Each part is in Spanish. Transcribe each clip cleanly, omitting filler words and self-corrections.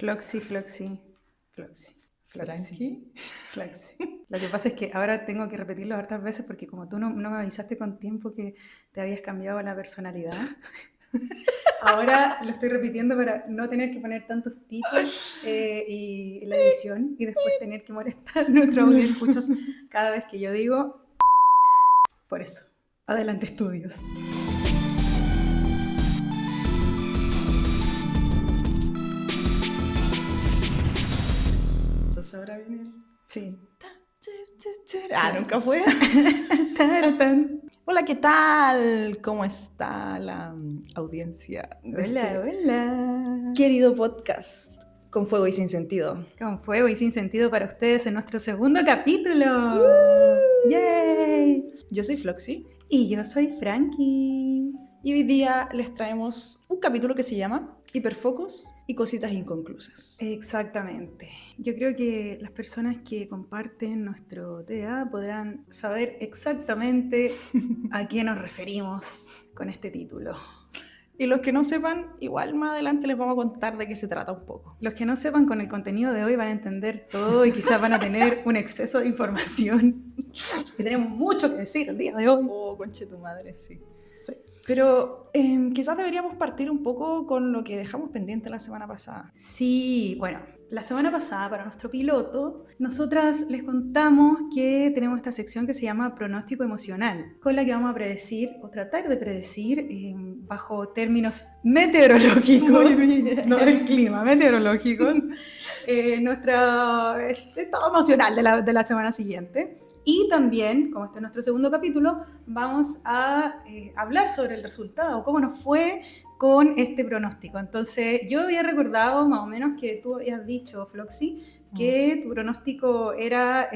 Floxy, Floxy, Floxy, ¿Frankie? Floxy. Lo que pasa es que ahora tengo que repetirlo hartas veces porque como tú no me avisaste con tiempo que te habías cambiado la personalidad, ahora lo estoy repitiendo para no tener que poner tantos pipos y la edición y después tener que molestar a nuestro audio escuchas cada vez que yo digo. Por eso, adelante estudios. Entonces ahora viene el... Sí. Nunca fue. Taratán. Hola, ¿qué tal? ¿Cómo está la audiencia de Hola, hola. querido podcast con fuego y sin sentido? Con fuego y sin sentido para ustedes en nuestro segundo capítulo. ¡Yay! Yo soy Floxy Y yo soy Frankie. y hoy día les traemos un capítulo que se llama Hiperfocos y cositas inconclusas. Exactamente. Yo creo que las personas que comparten nuestro TDA podrán saber exactamente a qué nos referimos con este título. Y los que no sepan, igual más adelante les vamos a contar de qué se trata un poco. Los que no sepan con el contenido de hoy van a entender todo y quizás van a tener un exceso de información. Y tenemos mucho que decir el día de hoy. Oh, conche tu madre, sí. Sí. Pero quizás deberíamos partir un poco con lo que dejamos pendiente la semana pasada. Sí, bueno, la semana pasada para nuestro piloto, nosotras les contamos que tenemos esta sección que se llama pronóstico emocional, con la que vamos a predecir o tratar de predecir bajo términos meteorológicos, no del clima, meteorológicos, nuestro estado emocional de la semana siguiente. Y también, como este es nuestro segundo capítulo, vamos a hablar sobre el resultado, cómo nos fue con este pronóstico. Entonces, yo había recordado más o menos que tú habías dicho, Floxy, que tu pronóstico era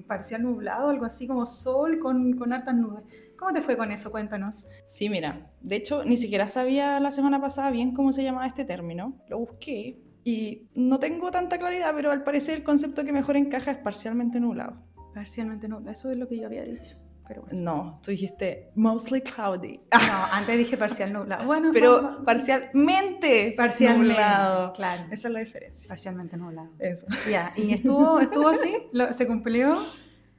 parcial nublado, algo así como sol con hartas nubes. ¿Cómo te fue con eso? Cuéntanos. Sí, mira, de hecho ni siquiera sabía la semana pasada bien cómo se llamaba este término. Lo busqué y no tengo tanta claridad, pero al parecer el concepto que mejor encaja es parcialmente nublado. Parcialmente nublado, eso es lo que yo había dicho. Pero bueno. No, tú dijiste mostly cloudy. No, antes dije parcial nublado. Bueno, pero parcialmente nublado. Claro. Esa es la diferencia. Parcialmente nublado. Eso. Ya, ¿y estuvo así? ¿Se cumplió?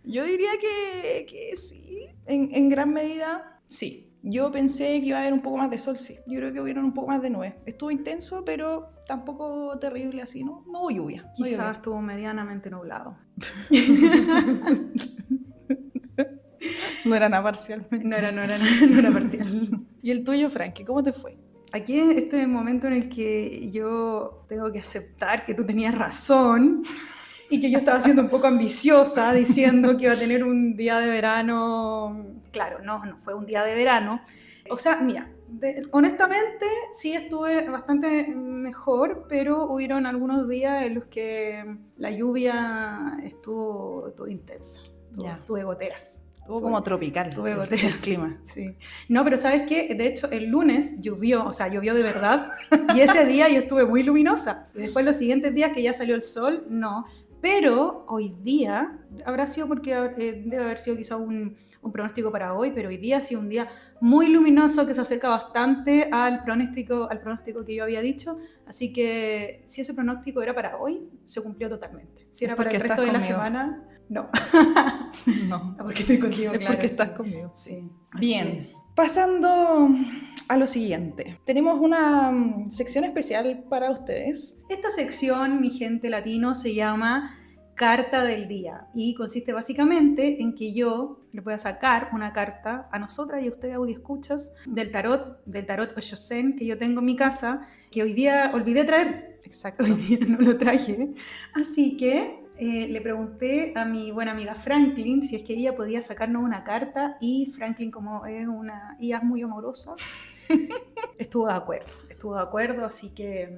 Yo diría que sí, en gran medida sí. Yo pensé que iba a haber un poco más de sol, sí. Yo creo que hubieron un poco más de nubes. Estuvo intenso, pero tampoco terrible así, ¿no? No hubo lluvia. Quizás estuvo medianamente nublado. No era nada parcial. No era parcial. ¿Y el tuyo, Frankie? ¿Cómo te fue? Aquí este es el momento en el que yo tengo que aceptar que tú tenías razón y que yo estaba siendo un poco ambiciosa diciendo que iba a tener un día de verano. Claro, no fue un día de verano. O sea, mira, honestamente sí estuve bastante mejor, pero hubieron algunos días en los que la lluvia estuvo intensa. Tuve goteras. Estuvo como tropical. Tuve goteras. El clima. Sí. No, pero ¿sabes qué? De hecho, el lunes llovió, o sea, llovió de verdad. Y ese día yo estuve muy luminosa. Y después los siguientes días que ya salió el sol, no. Pero hoy día, habrá sido porque debe haber sido quizá un pronóstico para hoy, pero hoy día ha sido un día muy luminoso que se acerca bastante al pronóstico que yo había dicho. Así que si ese pronóstico era para hoy, se cumplió totalmente. Si era para el resto de la semana, no. No. Porque estoy contigo, es claro. Porque sí. estás conmigo. Sí. Bien. Pasando a lo siguiente. Tenemos una sección especial para ustedes. Esta sección, mi gente latino, se llama Carta del Día y consiste básicamente en que yo le voy a sacar una carta a nosotras y a ustedes audioscuchas del tarot Oshosen que yo tengo en mi casa, que hoy día olvidé traer. Exacto. Hoy día no lo traje. Así que le pregunté a mi buena amiga Franklin si es que ella podía sacarnos una carta y Franklin, como es una IA muy amorosa, estuvo de acuerdo, así que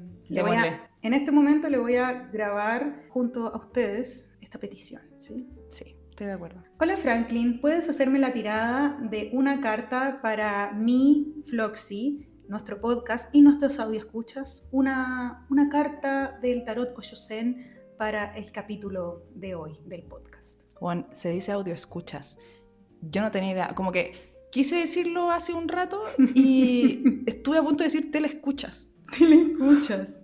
en este momento le voy a grabar junto a ustedes esta petición, ¿sí? Sí, estoy de acuerdo. Hola Franklin, ¿puedes hacerme la tirada de una carta para mí, Floxy, nuestro podcast y nuestros audioescuchas? Una carta del tarot Oshosen para el capítulo de hoy del podcast. Juan, se dice audioescuchas. Yo no tenía idea, como que quise decirlo hace un rato y estuve a punto de decir teleescuchas. Teleescuchas.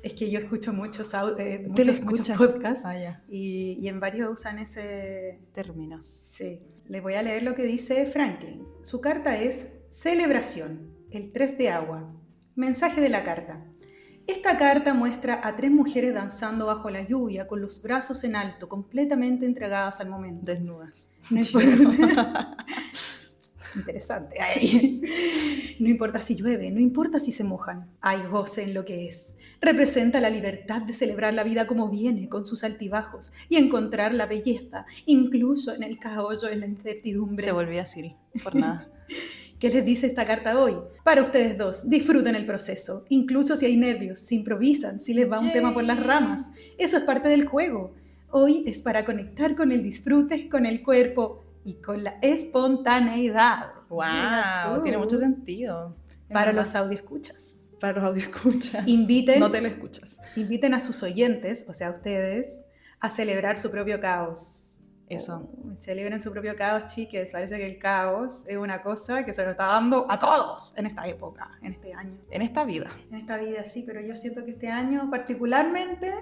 Es que yo escucho muchos ¿Te lo muchos escuchas? podcasts Ya. y en varios usan ese... Términos. Sí. Les voy a leer lo que dice Franklin. Su carta es Celebración, el 3 de agua. Mensaje de la carta. Esta carta muestra a 3 mujeres danzando bajo la lluvia con los brazos en alto, completamente entregadas al momento. Desnudas. No importa. Interesante. Ay. No importa si llueve, no importa si se mojan. Hay goce en lo que es. Representa la libertad de celebrar la vida como viene, con sus altibajos, y encontrar la belleza, incluso en el caos o en la incertidumbre. Se volvió a Siri, por nada. ¿Qué les dice esta carta hoy? Para ustedes dos, disfruten el proceso, incluso si hay nervios, si improvisan, si les va un tema por las ramas. Eso es parte del juego. Hoy es para conectar con el disfrute, con el cuerpo y con la espontaneidad. ¡Wow! Tiene mucho sentido. Para los audioescuchas. Para los audioescuchas. Inviten, no te lo escuchas. Inviten a sus oyentes, o sea, a ustedes, a celebrar su propio caos. Eso. Celebren su propio caos, chiques. Parece que el caos es una cosa que se nos está dando a todos en esta época, en este año. En esta vida. En esta vida, sí, pero yo siento que este año particularmente...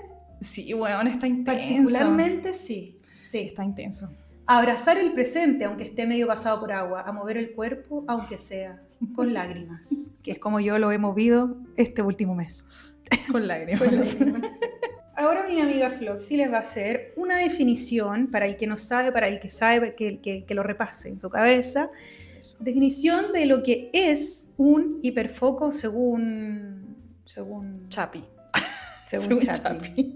Sí, weón, está intenso. Particularmente, sí. Está intenso. A abrazar el presente, aunque esté medio pasado por agua. A mover el cuerpo, aunque sea con lágrimas. Que es como yo lo he movido este último mes. Con lágrimas. Con lágrimas. Ahora mi amiga Floxy les va a hacer una definición para el que no sabe, para el que sabe, que lo repase en su cabeza. Definición de lo que es un hiperfoco según Chapi. Según Chapi.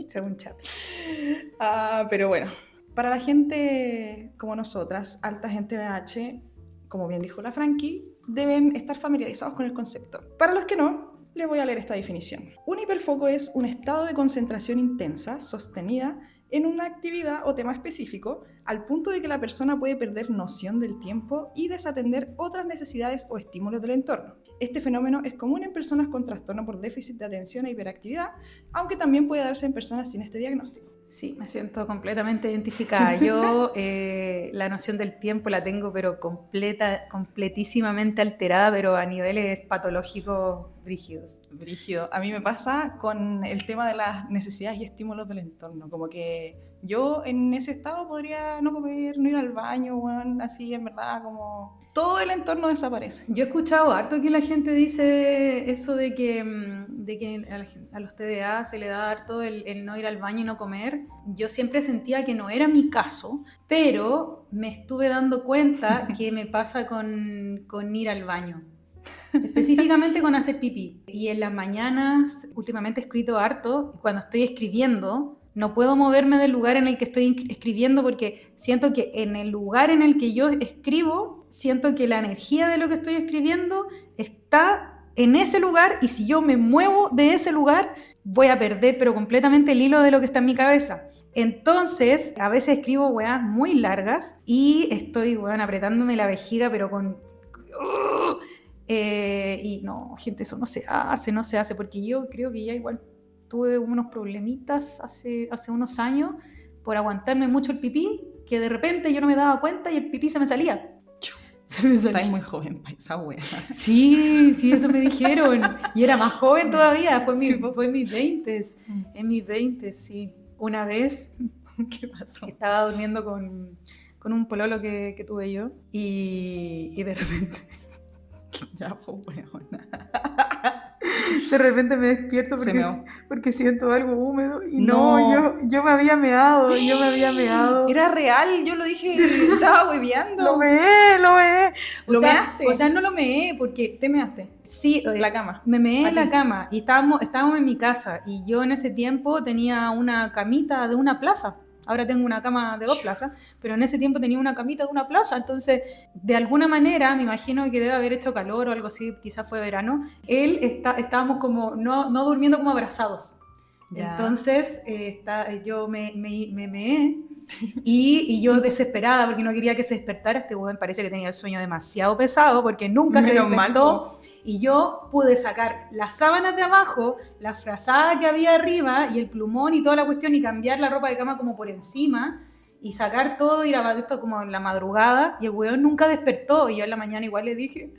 Pero bueno, para la gente como nosotras, alta gente BH, como bien dijo la Frankie, deben estar familiarizados con el concepto. Para los que no, les voy a leer esta definición. Un hiperfoco es un estado de concentración intensa, sostenida, en una actividad o tema específico, al punto de que la persona puede perder noción del tiempo y desatender otras necesidades o estímulos del entorno. Este fenómeno es común en personas con trastorno por déficit de atención e hiperactividad, aunque también puede darse en personas sin este diagnóstico. Sí, me siento completamente identificada. Yo la noción del tiempo la tengo pero completísimamente alterada, pero a niveles patológicos brígidos. Brígido. A mí me pasa con el tema de las necesidades y estímulos del entorno. Como que yo en ese estado podría no comer, no ir al baño, bueno, así en verdad como... Todo el entorno desaparece. Yo he escuchado harto que la gente dice eso de que a los TDA se le da harto el no ir al baño y no comer. Yo siempre sentía que no era mi caso, pero me estuve dando cuenta que me pasa con ir al baño. Específicamente con hacer pipí. Y en las mañanas, últimamente he escrito harto, cuando estoy escribiendo, no puedo moverme del lugar en el que estoy escribiendo porque siento que en el lugar en el que yo escribo, siento que la energía de lo que estoy escribiendo está en ese lugar y si yo me muevo de ese lugar, voy a perder pero completamente el hilo de lo que está en mi cabeza. Entonces, a veces escribo weas muy largas y estoy apretándome la vejiga pero con... y no, gente, eso no se hace porque yo creo que ya igual tuve unos problemitas hace unos años por aguantarme mucho el pipí, que de repente yo no me daba cuenta y el pipí se me salía. Estás muy joven para esa wea. Sí, eso me dijeron. Y era más joven todavía, fue en mis 20s. En mis 20s, sí. Una vez, ¿Qué pasó? estaba durmiendo con un pololo que tuve yo y de repente... Ya, pues, weona. De repente me despierto porque siento algo húmedo y no, yo me había meado. Era real, yo lo dije, estaba hueveando. Lo meé. ¿Lo measte? O sea, no lo meé porque... ¿Te measte? Sí. La cama. Me meé en la cama y estábamos en mi casa y yo en ese tiempo tenía una camita de una plaza. Ahora tengo una cama de 2 plazas, pero en ese tiempo tenía una camita de una plaza, entonces de alguna manera, me imagino que debe haber hecho calor o algo así, quizás fue verano, estábamos como, no durmiendo como abrazados. Ya. Entonces yo me meé y yo desesperada porque no quería que se despertara, este weón parece que tenía el sueño demasiado pesado porque nunca se despertó. Y yo pude sacar las sábanas de abajo, la frazada que había arriba y el plumón y toda la cuestión y cambiar la ropa de cama como por encima y sacar todo, ir a esto como en la madrugada y el weón nunca despertó y yo en la mañana igual le dije,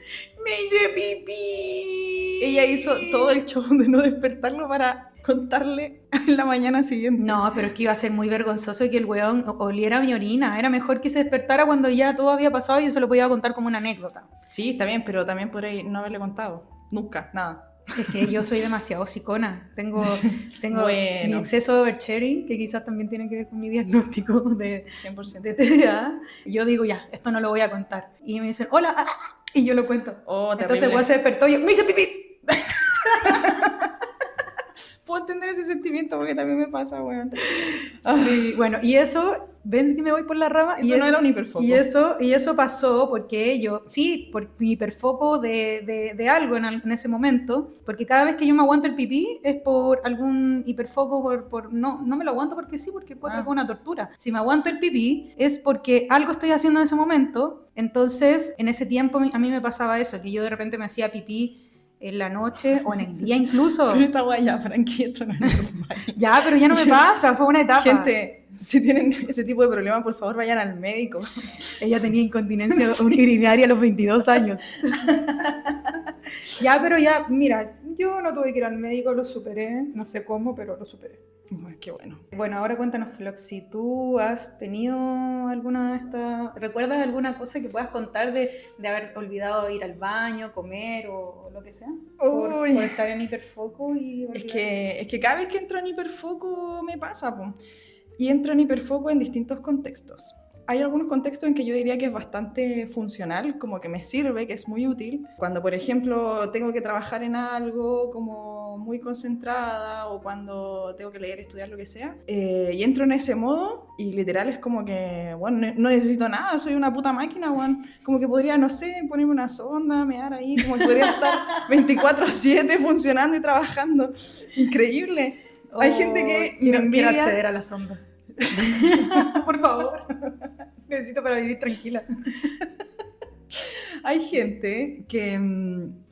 me hice pipí. Ella hizo todo el show de no despertarlo para contarle en la mañana siguiente. No, pero es que iba a ser muy vergonzoso que el weón oliera mi orina. Era mejor que se despertara cuando ya todo había pasado y yo se lo podía contar como una anécdota. Sí, está bien, pero también podría no haberle contado. Nunca, nada. Es que yo soy demasiado hocicona. Tengo Bueno. mi exceso de oversharing, que quizás también tiene que ver con mi diagnóstico de 100%. TDA. Y yo digo, ya, esto no lo voy a contar. Y me dicen, hola, y yo lo cuento. Oh, entonces el weón se despertó y yo, me hice pipí. Puedo entender ese sentimiento porque también me pasa, weón. Sí, bueno, y eso, ven que me voy por la rama. Eso no era un hiperfoco. Y eso pasó porque yo, sí, por mi hiperfoco de algo en ese momento, porque cada vez que yo me aguanto el pipí es por algún hiperfoco, no me lo aguanto porque sí, porque encuentro que es una tortura. Si me aguanto el pipí es porque algo estoy haciendo en ese momento, entonces en ese tiempo a mí me pasaba eso, que yo de repente me hacía pipí en la noche o en el día incluso. Pero esta guay ya, Frankie, esto no es normal. Ya, pero ya no me pasa, fue una etapa. Gente, si tienen ese tipo de problemas, por favor vayan al médico. Ella tenía incontinencia urinaria a los 22 años. Ya, pero ya, mira, yo no tuve que ir al médico, lo superé, no sé cómo, pero lo superé. Bueno, qué bueno. Bueno, ahora cuéntanos, Flox, si tú has tenido alguna de estas... ¿Recuerdas alguna cosa que puedas contar de haber olvidado ir al baño, comer o lo que sea? Por estar en hiperfoco y... Es que cada vez que entro en hiperfoco me pasa, po. Y entro en hiperfoco en distintos contextos. Hay algunos contextos en que yo diría que es bastante funcional, como que me sirve, que es muy útil. Cuando, por ejemplo, tengo que trabajar en algo como muy concentrada o cuando tengo que leer, estudiar, lo que sea. Y entro en ese modo y literal es como que, bueno, no necesito nada, soy una puta máquina, bueno. Como que podría, no sé, ponerme una sonda, mear ahí, como que podría estar 24/7 funcionando y trabajando. Increíble. Hay gente que quiero acceder a la sonda. Por favor. Necesito para vivir tranquila. Hay gente que,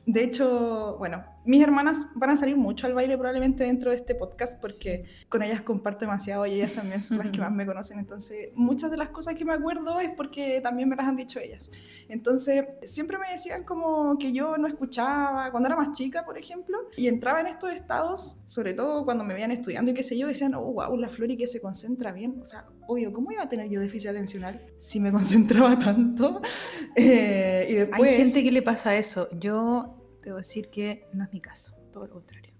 de hecho, bueno, mis hermanas van a salir mucho al baile probablemente dentro de este podcast porque con ellas comparto demasiado y ellas también son las que más me conocen. Entonces, muchas de las cosas que me acuerdo es porque también me las han dicho ellas. Entonces, siempre me decían como que yo no escuchaba cuando era más chica, por ejemplo, y entraba en estos estados, sobre todo cuando me veían estudiando y qué sé yo, decían, oh, wow, la Flori que se concentra bien. O sea, obvio, ¿cómo iba a tener yo déficit atencional si me concentraba tanto? Y después... Hay gente que le pasa eso. Yo debo decir que no es mi caso, todo lo contrario.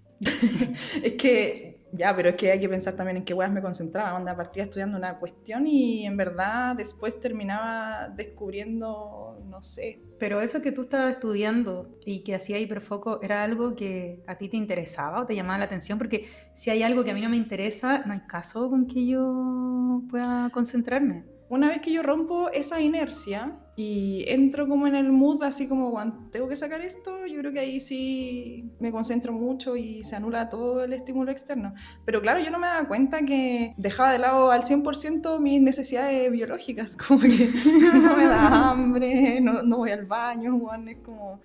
Es que, ya, pero es que hay que pensar también en qué weas me concentraba. Onda, partía estudiando una cuestión y en verdad después terminaba descubriendo, no sé. Pero eso que tú estabas estudiando y que hacía hiperfoco, ¿era algo que a ti te interesaba o te llamaba la atención? Porque si hay algo que a mí no me interesa, no hay caso con que yo pueda concentrarme. Una vez que yo rompo esa inercia y entro como en el mood, así como, bueno, tengo que sacar esto, yo creo que ahí sí me concentro mucho y se anula todo el estímulo externo. Pero claro, yo no me daba cuenta que dejaba de lado al 100% mis necesidades biológicas, como que no me da hambre, no voy al baño, bueno, es como...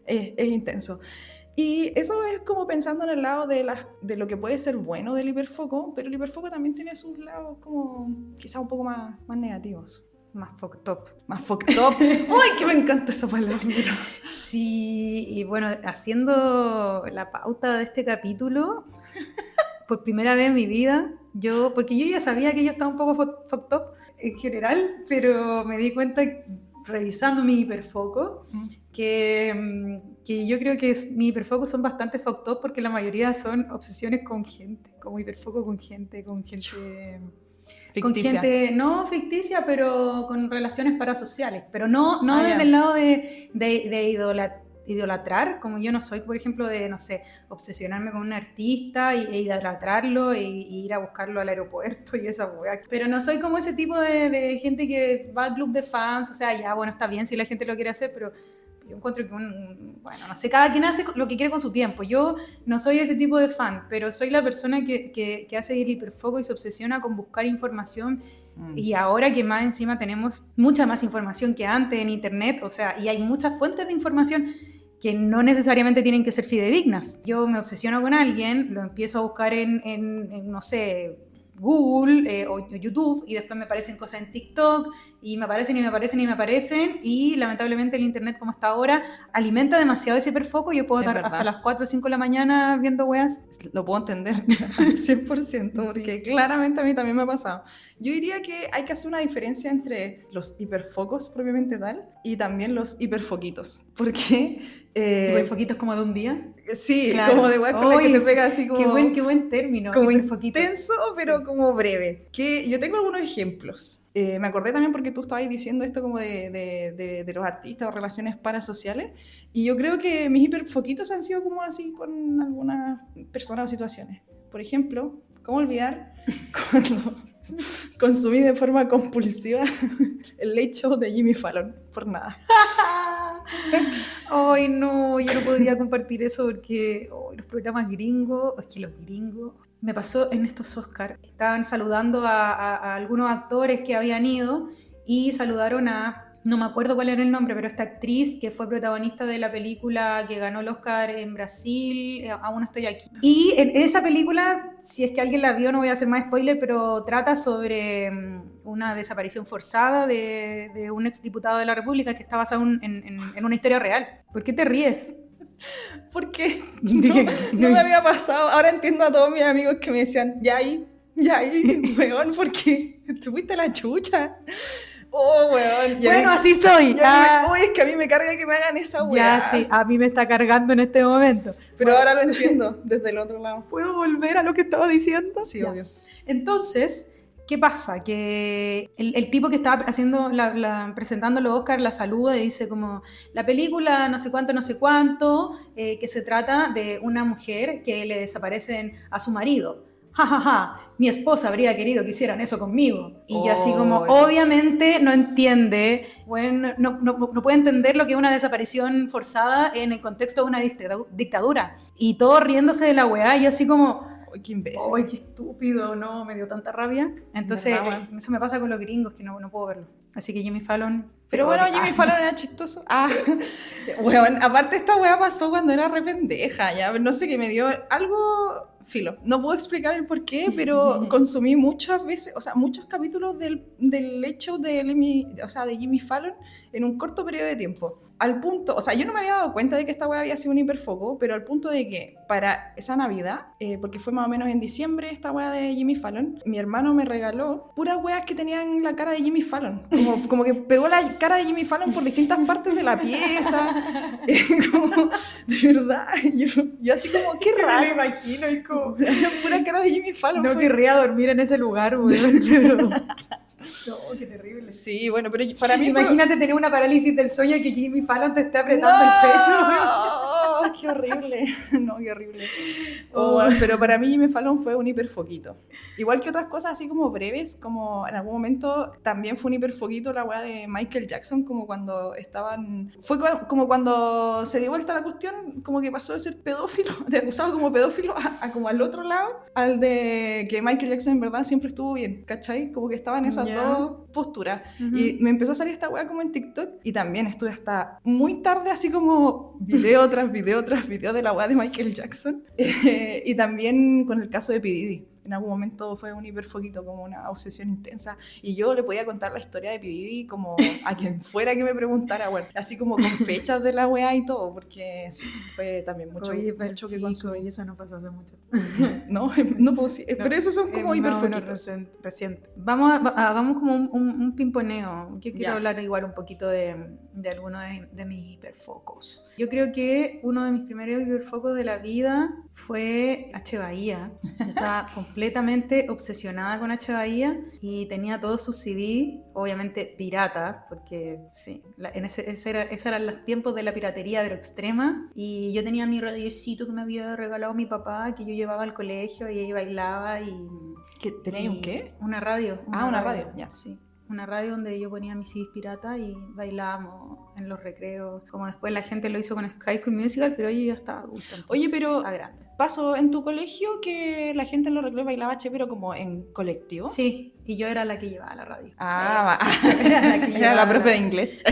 es intenso. Y eso es como pensando en el lado de lo que puede ser bueno del hiperfoco, pero el hiperfoco también tiene sus lados como quizá un poco más negativos. Más fucked up. Más fucked up. ¡Ay, que me encanta esa palabra! Sí, y bueno, haciendo la pauta de este capítulo, por primera vez en mi vida, porque yo ya sabía que yo estaba un poco fucked up en general, pero me di cuenta revisando mi hiperfoco que yo creo que mi hiperfoco son bastante fucked up porque la mayoría son obsesiones con gente, como hiperfoco con gente ficticia. Con gente no ficticia, pero con relaciones parasociales, pero no desde ya. el lado de idolatrar, como yo no soy, por ejemplo, de, no sé, obsesionarme con un artista e idolatrarlo e ir a buscarlo al aeropuerto y esa weá. Pero no soy como ese tipo de gente que va al club de fans, o sea, ya, bueno, está bien si la gente lo quiere hacer, pero yo encuentro que, bueno, no sé, cada quien hace lo que quiere con su tiempo. Yo no soy ese tipo de fan, pero soy la persona que hace el hiperfoco y se obsesiona con buscar información. Y ahora que más encima tenemos mucha más información que antes en internet, o sea, y hay muchas fuentes de información que no necesariamente tienen que ser fidedignas. Yo me obsesiono con alguien, lo empiezo a buscar en no sé, Google o YouTube, y después me aparecen cosas en TikTok, y me aparecen y me aparecen y me aparecen, y lamentablemente el internet como está ahora alimenta demasiado ese hiperfoco. Yo puedo Es estar verdad. hasta las 4 o 5 de la mañana viendo weas. Lo puedo entender 100%, porque Sí. claramente a mí también me ha pasado. Yo diría que hay que hacer una diferencia entre los hiperfocos propiamente tal y también los hiperfoquitos. Porque... Hiperfoquitos como de un día. sí, Claro. como de weas con las que Oy, te pega así como... qué buen término, como hiperfoquito. intenso, pero Sí. como breve. Que yo tengo algunos ejemplos. Me acordé también porque tú estabas diciendo esto como de los artistas o relaciones parasociales, y yo creo que mis hiperfoquitos han sido como así con algunas personas o situaciones. Por ejemplo, ¿cómo olvidar cuando consumí de forma compulsiva el Late Show de Jimmy Fallon? Por nada. Ay, no, yo no podría compartir eso porque los programas gringos, es que los gringos... Me pasó en estos Oscars, estaban saludando a algunos actores que habían ido y saludaron a, no me acuerdo cuál era el nombre, pero esta actriz que fue protagonista de la película que ganó el Oscar en Brasil, Aún no estoy aquí. Y en esa película, si es que alguien la vio, no voy a hacer más spoiler, pero trata sobre una desaparición forzada de un exdiputado de la República que está basado en una historia real. ¿Por qué te ríes? Porque no me había pasado. Ahora entiendo a todos mis amigos que me decían, ya ahí, weón, porque te fuiste a la chucha. Oh, weón. Bueno, así soy. Uy, es que a mí me carga que me hagan esa weá. Ya, sí, a mí me está cargando en este momento. Pero ahora lo entiendo, desde el otro lado. ¿Puedo volver a lo que estaba diciendo? Sí, Ya. obvio. Entonces, ¿qué pasa? Que el tipo que estaba haciendo presentando los Oscars la saluda y dice como, la película no sé cuánto, que se trata de una mujer que le desaparecen a su marido. Ja, ja, ja, mi esposa habría querido que hicieran eso conmigo. Y yo así como, obviamente no entiende, bueno, no puede entender lo que es una desaparición forzada en el contexto de una dictadura. Y todo riéndose de la weá, y yo así como... ¡Ay, qué imbécil! ¡Ay, qué estúpido! No, me dio tanta rabia. Entonces, eso me pasa con los gringos, que no puedo verlo. Así que Jimmy Fallon... Pero bueno, Jimmy Fallon era chistoso. Bueno, aparte esta weá pasó cuando era re pendeja, ya, no sé, qué me dio algo... Filo, no puedo explicar el por qué, pero consumí muchas veces, o sea, muchos capítulos del hecho de Jimmy Fallon en un corto periodo de tiempo. Al punto, o sea, yo no me había dado cuenta de que esta weá había sido un hiperfoco, pero al punto de que para esa Navidad, porque fue más o menos en diciembre esta weá de Jimmy Fallon, mi hermano me regaló puras weas que tenían la cara de Jimmy Fallon. Como que pegó la cara de Jimmy Fallon por distintas partes de la pieza. Como, de verdad, yo así como, qué raro. Me lo imagino, y como... pura cara de Jimmy Fallon. No querría dormir en ese lugar, güey. Pero... No, qué terrible. Sí, bueno, pero para mí imagínate tener una parálisis del sueño y que Jimmy Fallon te esté apretando el pecho. ¡Oh, qué horrible! No, qué horrible. Bueno, pero para mí Jimmy Fallon fue un hiperfoquito. Igual que otras cosas así como breves, como en algún momento también fue un hiperfoquito la weá de Michael Jackson, como cuando estaban... Fue como cuando se dio vuelta la cuestión, como que pasó de ser pedófilo, de acusado como pedófilo, a como al otro lado, al de que Michael Jackson en verdad siempre estuvo bien, ¿cachai? Como que estaban esas dos posturas. Y me empezó a salir esta weá como en TikTok, y también estuve hasta muy tarde así como video tras video tras video de la weá de Michael Jackson. Y también con el caso de P. Diddy. En algún momento fue un hiperfoquito, como una obsesión intensa. Y yo le podía contar la historia de P. Diddy como a quien fuera que me preguntara, bueno, así como con fechas de la weá y todo, porque sí, fue también mucho que consumí. Y eso no pasó hace mucho. No, pero esos son como hiperfoquitos. Reciente. Hagamos como un pimponeo. Yo quiero hablar igual un poquito de algunos de mis hiperfocos. Yo creo que uno de mis primeros hiperfocos de la vida fue H. Bahía. Yo estaba completamente obsesionada con H. Bahía y tenía todos sus CD, obviamente pirata, porque sí, esos eran los tiempos de la piratería, pero extrema. Y yo tenía mi radiocito que me había regalado mi papá, que yo llevaba al colegio y ahí bailaba. ¿Tenéis un qué? Una radio. Una radio, ya. Sí. una radio donde yo ponía mis CDs pirata y bailábamos en los recreos, como después la gente lo hizo con High School Musical, pero yo ya estaba adulta. Oye, pero a grande. ¿pasó en tu colegio que la gente en los recreos bailaba che, pero como en colectivo? Sí, y yo era la que llevaba la radio. Era la profe de inglés.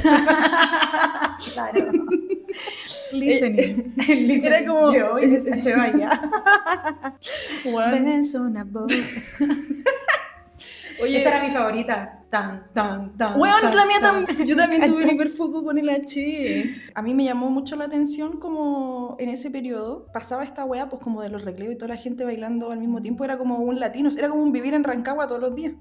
Claro. Listening. Era como... de hoy es H. Bahía. Bueno. Una voz. Oye, esa era mi favorita. Tan, tan, tan. Weón, tan, la mía tan. también. Yo también tuve un hiperfoco con el H. A mí me llamó mucho la atención como en ese periodo pasaba esta wea pues como de los recreos y toda la gente bailando al mismo tiempo. Era como un latino, era como un vivir en Rancagua todos los días.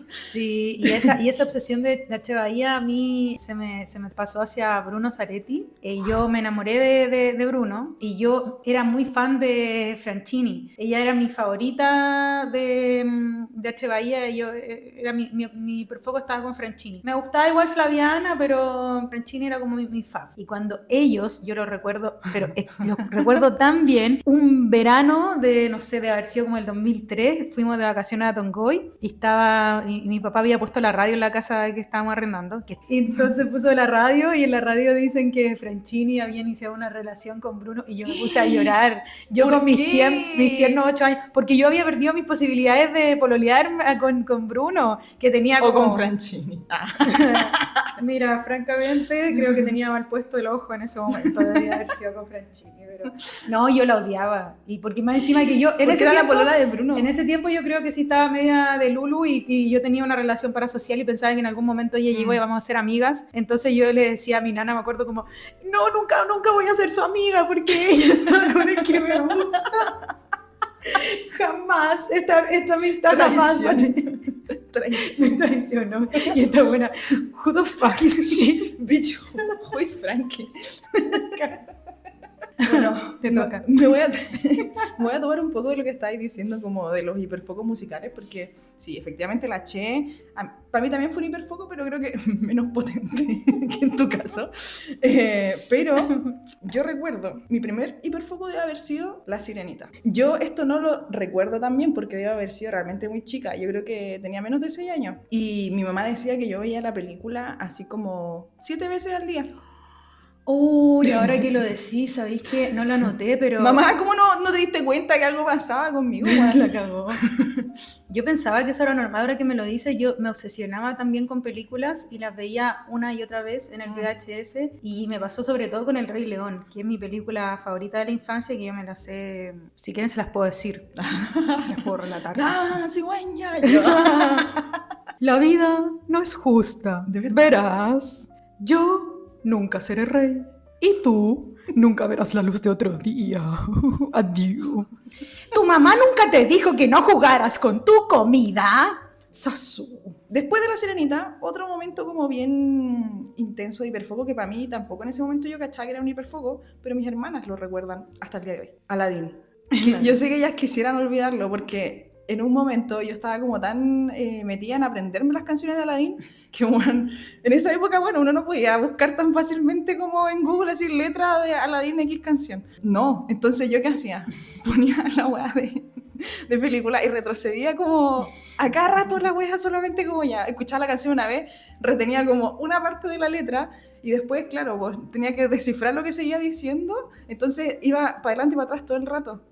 Sí, y esa obsesión de H. Bahía a mí se me pasó hacia Bruno Zaretti. Yo me enamoré de Bruno y yo era muy fan de Franchini. Ella era mi favorita de H. Bahía. Era mi hiperfoco estaba con Franchini. Me gustaba igual Flaviana, pero Franchini era como mi fan. Y cuando ellos, yo lo recuerdo, pero lo recuerdo tan bien, un verano de, no sé, de haber sido como el 2003, fuimos de vacaciones a Tongoy y mi papá había puesto la radio en la casa que estábamos arrendando. Y entonces puso la radio y en la radio dicen que Franchini había iniciado una relación con Bruno y yo me puse a llorar. Yo con mis tiernos 8 años, porque yo había perdido mis posibilidades de pololear con Bruno, que tenía como... O con Franchini. Mira, francamente, creo que tenía mal puesto el ojo en ese momento. Debería haber sido con Franchini, pero... No, yo la odiaba. Y porque más encima que yo... En ese tiempo, la polola de Bruno. En ese tiempo yo creo que sí estaba media de Lulu y yo tenía una relación parasocial y pensaba que en algún momento ella llegó y vamos a ser amigas. Entonces yo le decía a mi nana, me acuerdo como, no, nunca voy a ser su amiga porque ella está con el que me gusta. Jamás, esta amistad jamás me traicionó. Y esta buena, who the fuck is she? Bitch, who is Frankie? Bueno, te toca. Me voy a tomar un poco de lo que estáis diciendo como de los hiperfocos musicales porque sí, efectivamente la Che para mí también fue un hiperfoco, pero creo que menos potente que en tu caso. Pero yo recuerdo, mi primer hiperfoco debe haber sido La Sirenita. Yo esto no lo recuerdo tan bien porque debe haber sido realmente muy chica. Yo creo que tenía menos de 6 años. Y mi mamá decía que yo veía la película así como 7 veces al día. Uy, ahora que lo decís, ¿sabéis que no lo anoté, pero... Mamá, ¿cómo no te diste cuenta que algo pasaba conmigo? La cagó. Yo pensaba que eso era normal, ahora que me lo dices, yo me obsesionaba también con películas y las veía una y otra vez en el VHS y me pasó sobre todo con El Rey León, que es mi película favorita de la infancia, que yo me la sé, si quieren se las puedo decir, se las puedo relatar. ¡Ah, cigüeña! La vida no es justa, verás, yo... nunca seré rey. Y tú nunca verás la luz de otro día. Adiós. ¿Tu mamá nunca te dijo que no jugaras con tu comida? Sasu. Después de La Sirenita, otro momento como bien intenso de hiperfoco, que para mí tampoco en ese momento yo cachaba que era un hiperfoco, pero mis hermanas lo recuerdan hasta el día de hoy. Aladdin. Yo sé que ellas quisieran olvidarlo porque... en un momento yo estaba como tan metida en aprenderme las canciones de Aladdin que bueno, en esa época uno no podía buscar tan fácilmente como en Google así letra de Aladdin X canción. No, entonces yo ¿qué hacía? Ponía la weá de película y retrocedía como a cada rato la weá solamente como ya escuchaba la canción una vez, retenía como una parte de la letra y después, claro, pues, tenía que descifrar lo que seguía diciendo, entonces iba para adelante y para atrás todo el rato,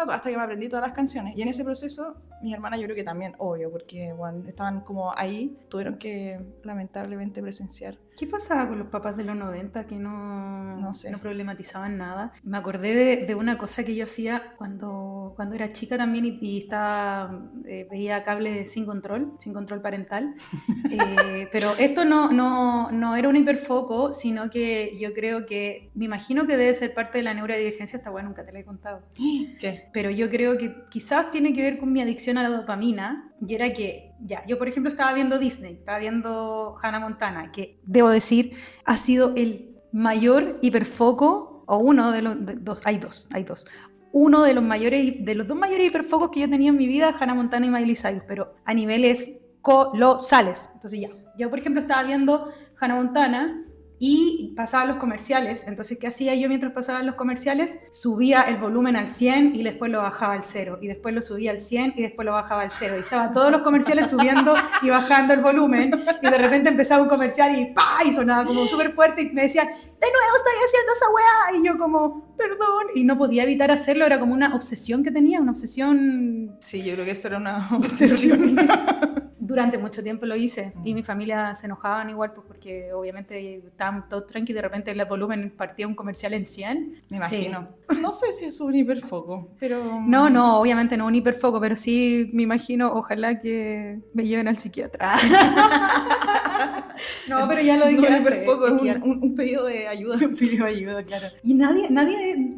hasta que me aprendí todas las canciones. Y en ese proceso, mis hermanas yo creo que también, obvio, porque bueno, estaban como ahí, tuvieron que lamentablemente presenciar. ¿Qué pasaba con los papás de los 90 que no problematizaban nada? Me acordé de una cosa que yo hacía cuando era chica también y estaba, veía cable sin control parental. Pero esto no era un hiperfoco, sino que yo creo que, me imagino que debe ser parte de la neurodivergencia, esta bueno, nunca te la he contado. ¿Qué? Pero yo creo que quizás tiene que ver con mi adicción a la dopamina, y era que, yo por ejemplo estaba viendo Disney, estaba viendo Hannah Montana, que debo decir ha sido el mayor hiperfoco, o uno de los dos, hay dos, uno de los dos mayores hiperfocos que yo tenía en mi vida, Hannah Montana y Miley Cyrus, pero a niveles colosales. Entonces yo por ejemplo estaba viendo Hannah Montana y pasaban los comerciales. Entonces, ¿qué hacía yo mientras pasaban los comerciales? Subía el volumen al 100 y después lo bajaba al 0, y después lo subía al 100 y después lo bajaba al 0. Y estaban todos los comerciales subiendo y bajando el volumen, y de repente empezaba un comercial y ¡pah! Y sonaba como súper fuerte y me decían, de nuevo estoy haciendo esa weá, y yo como, perdón, y no podía evitar hacerlo, era como una obsesión que tenía, una obsesión. Sí, yo creo que eso era una obsesión. Durante mucho tiempo lo hice, y mi familia se enojaban igual, pues porque obviamente estaban todos tranqui y de repente el volumen partía un comercial en 100. Me imagino. Sí. No sé si es un hiperfoco, pero... No, obviamente no un hiperfoco, pero sí me imagino, ojalá que me lleven al psiquiatra. No, pero ya lo dije. No, hiperfoco es un pedido de ayuda. Un pedido de ayuda, claro. Y nadie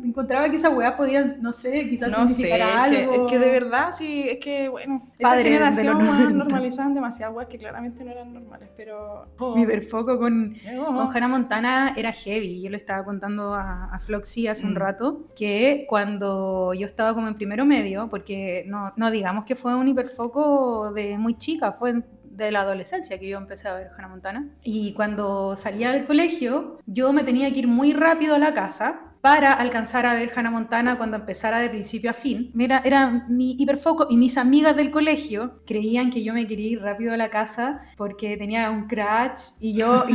encontraba que esa weá podía, no sé, quizás no significar sé, algo. Es que de verdad, sí, es que, bueno, Padre esa generación de normalizaban demasiadas weas que claramente no eran normales, pero... Mi hiperfoco con Hannah Montana era heavy. Yo le estaba contando a Floxy hace un rato que cuando yo estaba como en primero medio, porque no digamos que fue un hiperfoco de muy chica, fue de la adolescencia que yo empecé a ver Hannah Montana. Y cuando salía del colegio, yo me tenía que ir muy rápido a la casa para alcanzar a ver Hannah Montana cuando empezara de principio a fin. Era mi hiperfoco, y mis amigas del colegio creían que yo me quería ir rápido a la casa porque tenía un crush, y yo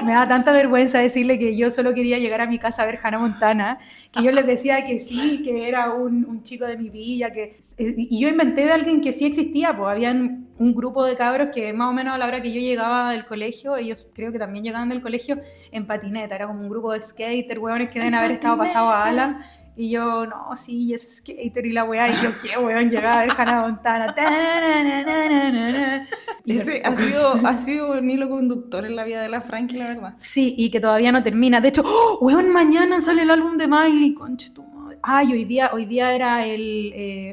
me da tanta vergüenza decirle que yo solo quería llegar a mi casa a ver Hannah Montana, que yo les decía que sí, que era un chico de mi villa, y yo inventé de alguien que sí existía, pues habían un grupo de cabros que más o menos a la hora que yo llegaba del colegio, ellos creo que también llegaban del colegio en patineta, era como un grupo de skater, hueones que deben haber estado pasado a ala, y yo, no, sí, es skater y la weá, y yo, qué weón, llegaba a ver Hannah Montana. Ese ha sido un hilo conductor en la vida de la Frankie, la verdad. Sí, y que todavía no termina. De hecho, weón, mañana sale el álbum de Miley, conche tu madre. Ay, hoy día era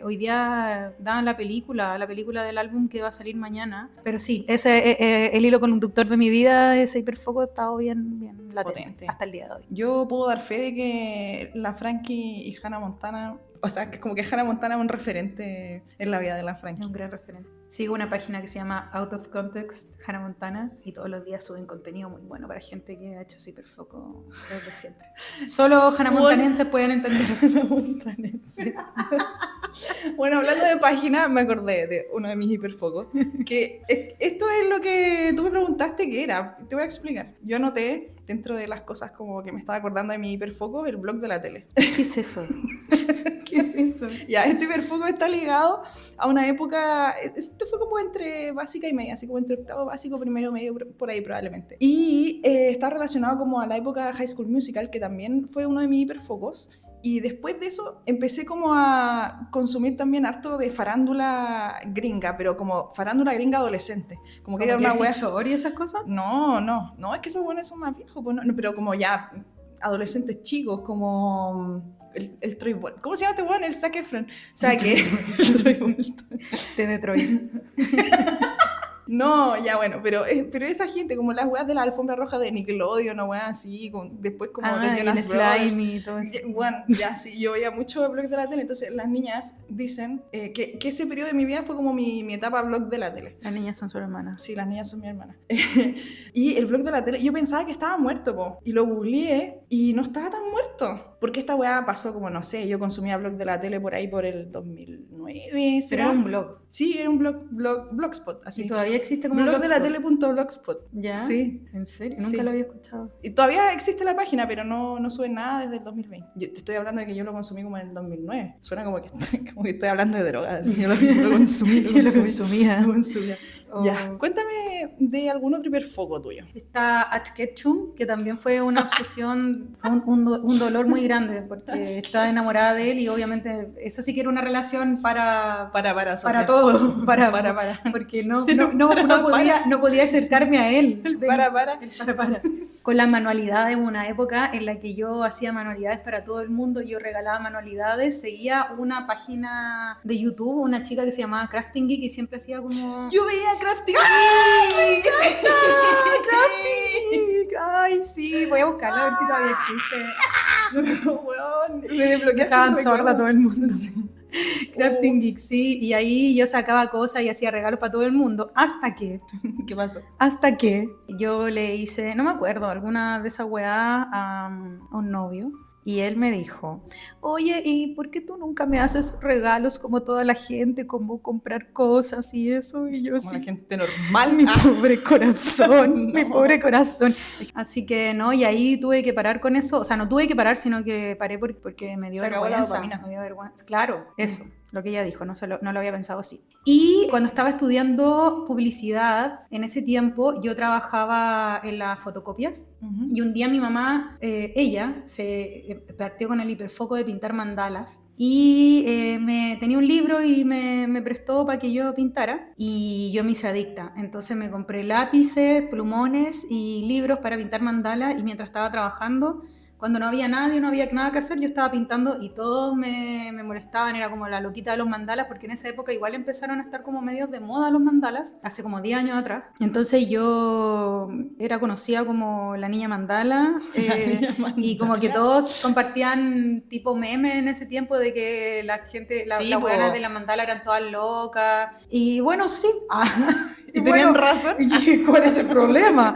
hoy día daban la película del álbum que va a salir mañana. Pero sí, ese el hilo conductor de mi vida, ese hiperfoco ha estado bien latente potente hasta el día de hoy. Yo puedo dar fe de que la Frankie y Hannah Montana, o sea, que es como que Hannah Montana es un referente en la vida de la Frankie. Es un gran referente. Sigo una página que se llama Out of Context Hannah Montana, y todos los días suben contenido muy bueno para gente que ha hecho ese hiperfoco desde siempre. Solo Hannah Montanenses pueden entender Hannah Montanense. Bueno, hablando de páginas, me acordé de uno de mis hiperfocos, que esto es lo que tú me preguntaste que era. Te voy a explicar. Yo anoté, dentro de las cosas como que me estaba acordando de mi hiperfoco, el blog de la tele. ¿Qué es eso? ¿Qué es eso? Ya, este hiperfoco está ligado a una época, esto fue como entre básica y media, así como entre octavo básico, primero medio, por ahí probablemente. Y está relacionado como a la época de High School Musical, que también fue uno de mis hiperfocos. Y después de eso empecé como a consumir también harto de farándula gringa, pero como farándula gringa adolescente. Como que era una wea... Shore y esas cosas? No, es que esos buenos son más viejos, pues no, pero como ya adolescentes chicos, como... El Troy Bolton. ¿Cómo se llama este weón? El Zac Efron. O sea, que... el Troy Bolton. De Detroit. No, ya bueno, pero esa gente, como las weas de la alfombra roja de Nickelodeon, una wea así, después como los Jonas Brothers. Y todo eso. Bueno, ya sí, yo veía mucho blog de la tele, entonces las niñas dicen que ese periodo de mi vida fue como mi etapa blog de la tele. Las niñas son sus hermanas. Sí, las niñas son mi hermana. Y el blog de la tele, yo pensaba que estaba muerto, po, y lo googleé y no estaba tan muerto. Porque esta weá pasó como, no sé, yo consumía blog de la tele por ahí por el 2009. ¿Será un blog? Sí, era un blogspot, así. ¿Y todavía existe como blogdelatele.blogspot? ¿Ya? Sí. ¿En serio? Nunca lo había escuchado. Y todavía existe la página, pero no sube nada desde el 2020. Yo te estoy hablando de que yo lo consumí como en el 2009. Suena como que estoy hablando de drogas. Yo lo consumí. Yo lo consumía. Oh. Ya, cuéntame de algún otro hiperfoco tuyo. Está Ash Ketchum, que también fue una obsesión, un dolor muy grande, porque estaba enamorada de él, y obviamente eso sí que era una relación para todo, porque no podía acercarme a él. Para. Con las manualidades, una época en la que yo hacía manualidades para todo el mundo, yo regalaba manualidades, seguía una página de YouTube, una chica que se llamaba Crafting Geek, y siempre hacía como... Yo veía Crafting Geek. Crafting Geek. Ay, sí, voy a buscarla a ver si todavía existe. Me desbloqueaban sorda todo el mundo. Sí. Crafting Geek, sí. Y ahí yo sacaba cosas y hacía regalos para todo el mundo. ¿Qué pasó? Hasta que yo le hice, no me acuerdo, alguna de esas weá a un novio. Y él me dijo, oye, ¿y por qué tú nunca me haces regalos como toda la gente, como comprar cosas y eso? Y yo Como la sí, gente normal. mi pobre corazón, mi No. pobre corazón. Así que no, y ahí tuve que parar con eso. O sea, no tuve que parar, sino que paré porque me dio Se acabó la vergüenza. dopamina. Me dio vergüenza. Claro, eso, lo que ella dijo, no lo había pensado así. Y cuando estaba estudiando publicidad, en ese tiempo yo trabajaba en las fotocopias. Y un día mi mamá, ella, se partió con el hiperfoco de pintar mandalas y tenía un libro y me prestó para que yo pintara y yo me hice adicta. Entonces me compré lápices, plumones y libros para pintar mandalas y mientras estaba trabajando, cuando no había nadie, no había nada que hacer, yo estaba pintando y todos me molestaban, era como la loquita de los mandalas, porque en esa época igual empezaron a estar como medios de moda los mandalas, hace como 10 años atrás. Entonces yo era conocida como la niña mandala, y como que todos compartían tipo memes en ese tiempo de que la gente, Sí, las po. buenas de la mandala eran todas locas. Y bueno, sí. ¿Y tenían razón? ¿Y cuál es el problema?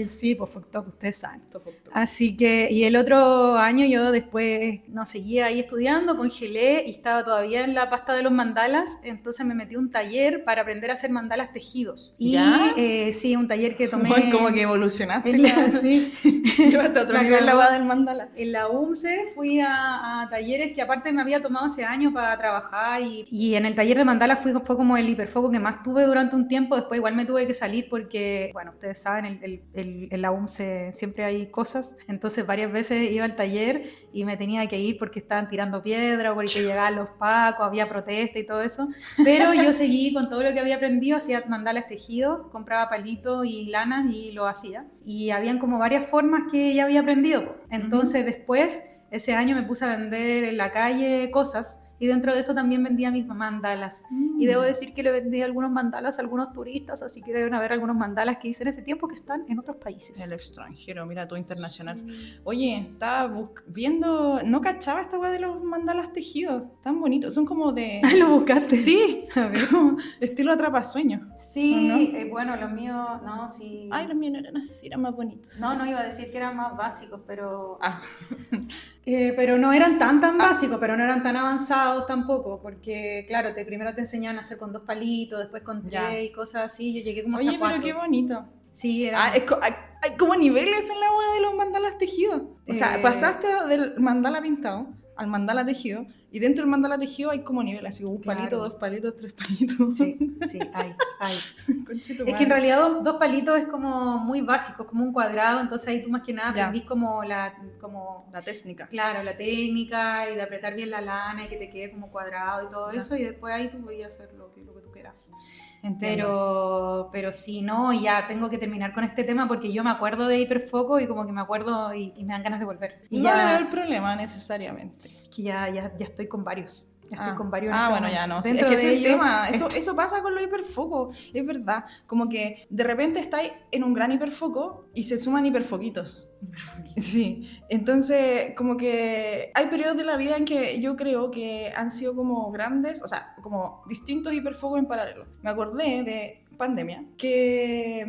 Sí, pues fucked up, ustedes saben. Así que, y el otro año yo después, no, seguía ahí estudiando, congelé y estaba todavía en la pasta de los mandalas, entonces me metí a un taller para aprender a hacer mandalas tejidos. Y ¿Ya? Sí, un taller que tomé. Bueno, como que evolucionaste. Sí. Llevaste a otro nivel la hueá del mandala. En la UMCE fui a talleres que aparte me había tomado ese año para trabajar y en el taller de mandala fue como el hiperfoco que más tuve durante un tiempo. Después igual me tuve que salir porque, bueno, ustedes saben, en la UMCE siempre hay cosas. Entonces varias veces iba al taller y me tenía que ir porque estaban tirando piedra o porque llegaban los pacos, había protesta y todo eso. Pero yo seguí con todo lo que había aprendido, hacía mandalas tejidos, compraba palitos y lanas y lo hacía. Y habían como varias formas que ya había aprendido. Entonces después, ese año me puse a vender en la calle cosas y dentro de eso también vendía mis mandalas. Y debo decir que le vendí algunos mandalas a algunos turistas, así que deben haber algunos mandalas que hice en ese tiempo que están en otros países. En el extranjero, mira, tú internacional. Oye, estaba viendo, no cachaba esta weá de los mandalas tejidos, tan bonitos, son como de... Ah, ¿lo buscaste? Sí, como estilo atrapasueños. Sí, ¿No? bueno, los míos, no, sí. Ay, los míos no eran así, eran más bonitos. No iba a decir que eran más básicos, pero... Ah. Pero no eran tan básicos, pero no eran tan avanzados tampoco, porque claro, primero te enseñaban a hacer con 2 palitos, después con 3 y cosas así, yo llegué como hasta 4. Oye, pero qué bonito. Sí, era... hay como niveles en la hueá de los mandalas tejidos. O sea, pasaste del mandala pintado al mandala tejido, y dentro del mandala tejido hay como niveles, así como un palito, 2 palitos, 3 palitos. Sí, hay. Es que en realidad 2 palitos es como muy básico, como un cuadrado, entonces ahí tú más que nada aprendís como la técnica. Claro, la técnica y de apretar bien la lana y que te quede como cuadrado y todo eso, y después ahí tú podías hacer lo que tú quieras. Pero sí, no, ya tengo que terminar con este tema porque yo me acuerdo de hiperfoco y como que me acuerdo y me dan ganas de volver. Y no ya, le veo el problema necesariamente. Que ya estoy con varios. Estoy con varios. Bueno, ya no. Sí, es que ese es el tema. Eso pasa con los hiperfocos. Es verdad. Como que de repente estáis en un gran hiperfoco y se suman hiperfoquitos. Sí. Entonces, como que hay periodos de la vida en que yo creo que han sido como grandes, o sea, como distintos hiperfocos en paralelo. Me acordé de pandemia, que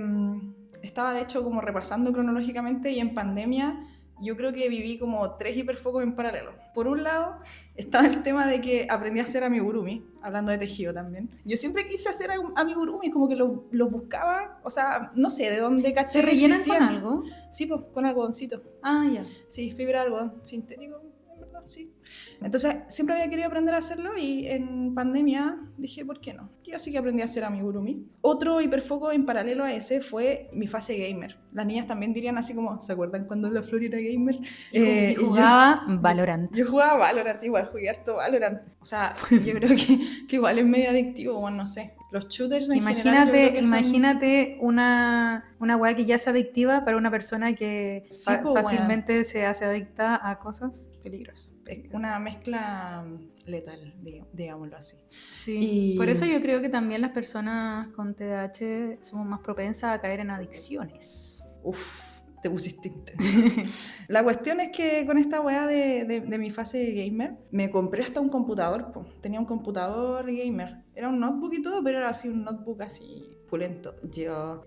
estaba de hecho como repasando cronológicamente y en pandemia yo creo que viví como 3 hiperfocos en paralelo. Por un lado, estaba el tema de que aprendí a hacer amigurumi, hablando de tejido también. Yo siempre quise hacer amigurumi, como que los buscaba, o sea, no sé de dónde caché. ¿Se rellenan con algo? Sí, pues, con algodoncito. Ah, ya. Sí, fibra de algodón sintético, en verdad, sí. Entonces, siempre había querido aprender a hacerlo y en pandemia dije, ¿por qué no? Y así que aprendí a hacer amigurumi. Otro hiperfoco en paralelo a ese fue mi fase gamer. Las niñas también dirían así como, ¿se acuerdan cuando la Flor era gamer? Y jugaba Valorant. Yo jugaba Valorant, igual jugué harto Valorant. O sea, yo creo que igual es medio adictivo, bueno, no sé. Los shooters en general, imagínate una weá que ya es adictiva para una persona que fácilmente se hace adicta a cosas peligrosas. Es una mezcla letal, digámoslo así. Sí, por eso yo creo que también las personas con TDAH somos más propensas a caer en adicciones. Te pusiste intenso. La cuestión es que con esta weá de mi fase gamer, me compré hasta un computador, po. Tenía un computador gamer. Era un notebook y todo, pero era así un notebook así pulento.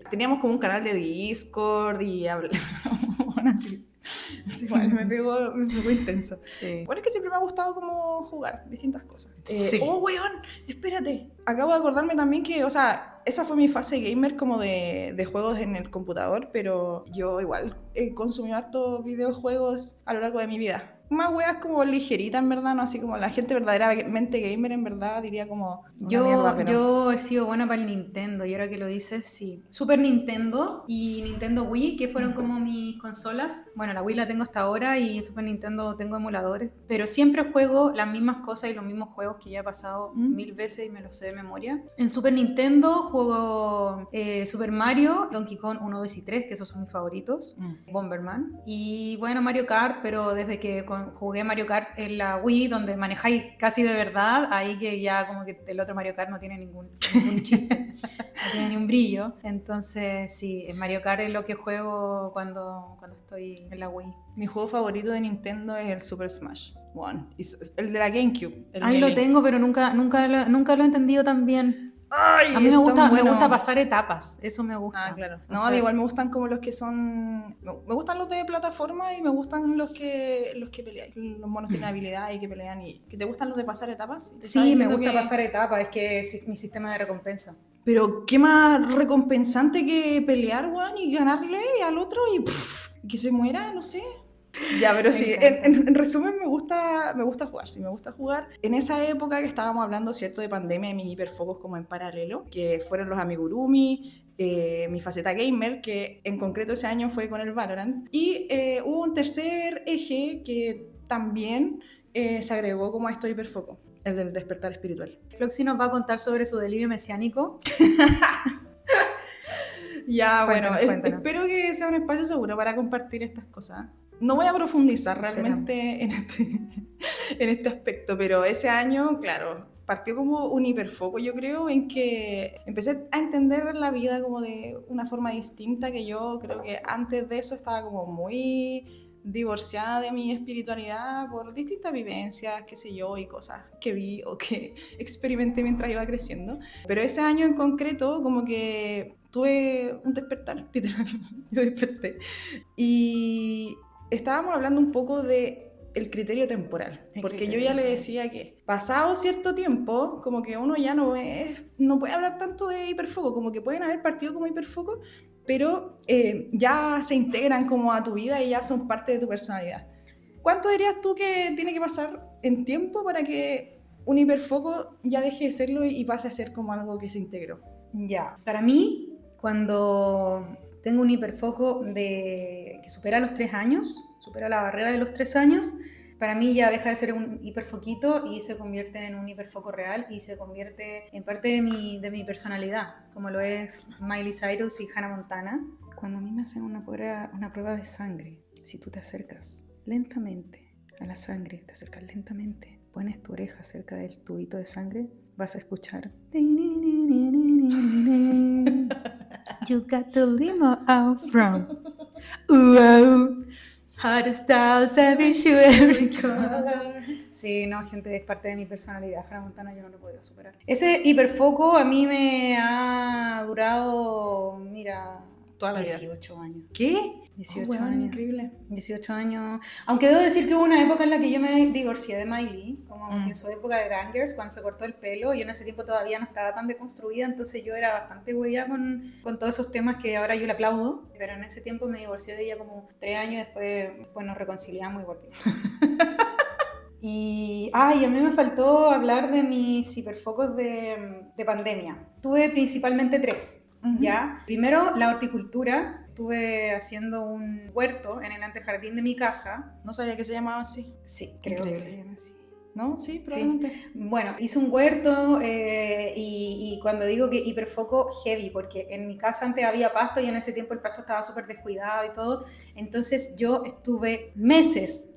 Teníamos como un canal de Discord y hablábamos así. Sí, igual me pegó intenso. Sí. Bueno, es que siempre me ha gustado como jugar distintas cosas. Sí. Oh, weón, espérate. Acabo de acordarme también que, o sea, esa fue mi fase gamer como de juegos en el computador, pero yo igual he consumido hartos videojuegos a lo largo de mi vida. Más weas como ligeritas, en verdad, no así como la gente verdaderamente gamer, en verdad, diría como una mierda, pero... Yo he sido buena para el Nintendo, y ahora que lo dices, sí. Super Nintendo y Nintendo Wii, que fueron como mis consolas. Bueno, la Wii la tengo hasta ahora y en Super Nintendo tengo emuladores, pero siempre juego las mismas cosas y los mismos juegos que ya he pasado 1000 veces y me los sé de memoria. En Super Nintendo juego Super Mario, Donkey Kong 1, 2 y 3, que esos son mis favoritos. Bomberman. Y bueno, Mario Kart, pero desde que jugué Mario Kart en la Wii, donde manejáis casi de verdad, ahí que ya como que el otro Mario Kart no tiene ningún chiste, no tiene ni un brillo. Entonces sí, en Mario Kart es lo que juego cuando estoy en la Wii. Mi juego favorito de Nintendo es el Super Smash One, el de la GameCube. Ahí lo tengo, pero nunca lo he entendido tan bien. Ay, a mí me gusta pasar etapas, eso me gusta. Ah, claro. No, a mí igual me gustan como los que son... Me gustan los de plataforma y me gustan los que pelean. Los monos tienen habilidad y que pelean. ¿Y que te gustan los de pasar etapas? Sí, me gusta pasar etapas, es que es mi sistema de recompensa. Pero qué más recompensante que pelear, weón, y ganarle al otro y que se muera, no sé. Ya, pero sí, en resumen me gusta jugar, sí, me gusta jugar. En esa época que estábamos hablando, ¿cierto?, de pandemia y mis hiperfocos como en paralelo, que fueron los amigurumi, mi faceta gamer, que en concreto ese año fue con el Valorant, y hubo un tercer eje que también se agregó como a estos hiperfocos, el del despertar espiritual. Floxy nos va a contar sobre su delirio mesiánico. Ya, cuéntanos. Espero que sea un espacio seguro para compartir estas cosas. No voy a profundizar realmente en este aspecto, pero ese año, claro, partió como un hiperfoco, yo creo, en que empecé a entender la vida como de una forma distinta, que yo creo que antes de eso estaba como muy divorciada de mi espiritualidad por distintas vivencias, qué sé yo, y cosas que vi o que experimenté mientras iba creciendo. Pero ese año en concreto, como que tuve un despertar, literal, yo desperté. Y estábamos hablando un poco de el criterio temporal, porque yo ya le decía que pasado cierto tiempo, como que uno ya no puede hablar tanto de hiperfoco, como que pueden haber partido como hiperfoco, pero ya se integran como a tu vida y ya son parte de tu personalidad. ¿Cuánto dirías tú que tiene que pasar en tiempo para que un hiperfoco ya deje de serlo y pase a ser como algo que se integró? Ya, para mí, cuando tengo un hiperfoco que supera los 3 años, supera la barrera de los 3 años, para mí ya deja de ser un hiperfoquito y se convierte en un hiperfoco real y se convierte en parte de mi personalidad, como lo es Miley Cyrus y Hannah Montana. Cuando a mí me hacen una prueba de sangre, si tú te acercas lentamente a la sangre, te acercas lentamente, pones tu oreja cerca del tubito de sangre, vas a escuchar You got the limo out from Hot styles, every shoe, every color. Sí, no, gente, es parte de mi personalidad. Hannah Montana yo no lo puedo superar. Ese hiperfoco a mí me ha durado, mira, toda la 18 vida. Años. ¿Qué? 18 años. Increíble. 18 años. Aunque debo decir que hubo una época en la que yo me divorcié de Miley, como que en su época de Bangers, cuando se cortó el pelo, y en ese tiempo todavía no estaba tan deconstruida, entonces yo era bastante huella con todos esos temas que ahora yo le aplaudo, pero en ese tiempo me divorcié de ella como 3 años, después nos reconciliamos y volvimos. Y a mí me faltó hablar de mis hiperfocos de pandemia. Tuve principalmente 3. ¿Ya? Primero, la horticultura. Estuve haciendo un huerto en el antejardín de mi casa. No sabía que se llamaba así. Sí, creo que se llama así. ¿No? Sí, probablemente. Sí. Bueno, hice un huerto y cuando digo que hiperfoco, heavy, porque en mi casa antes había pasto y en ese tiempo el pasto estaba súper descuidado y todo. Entonces yo estuve meses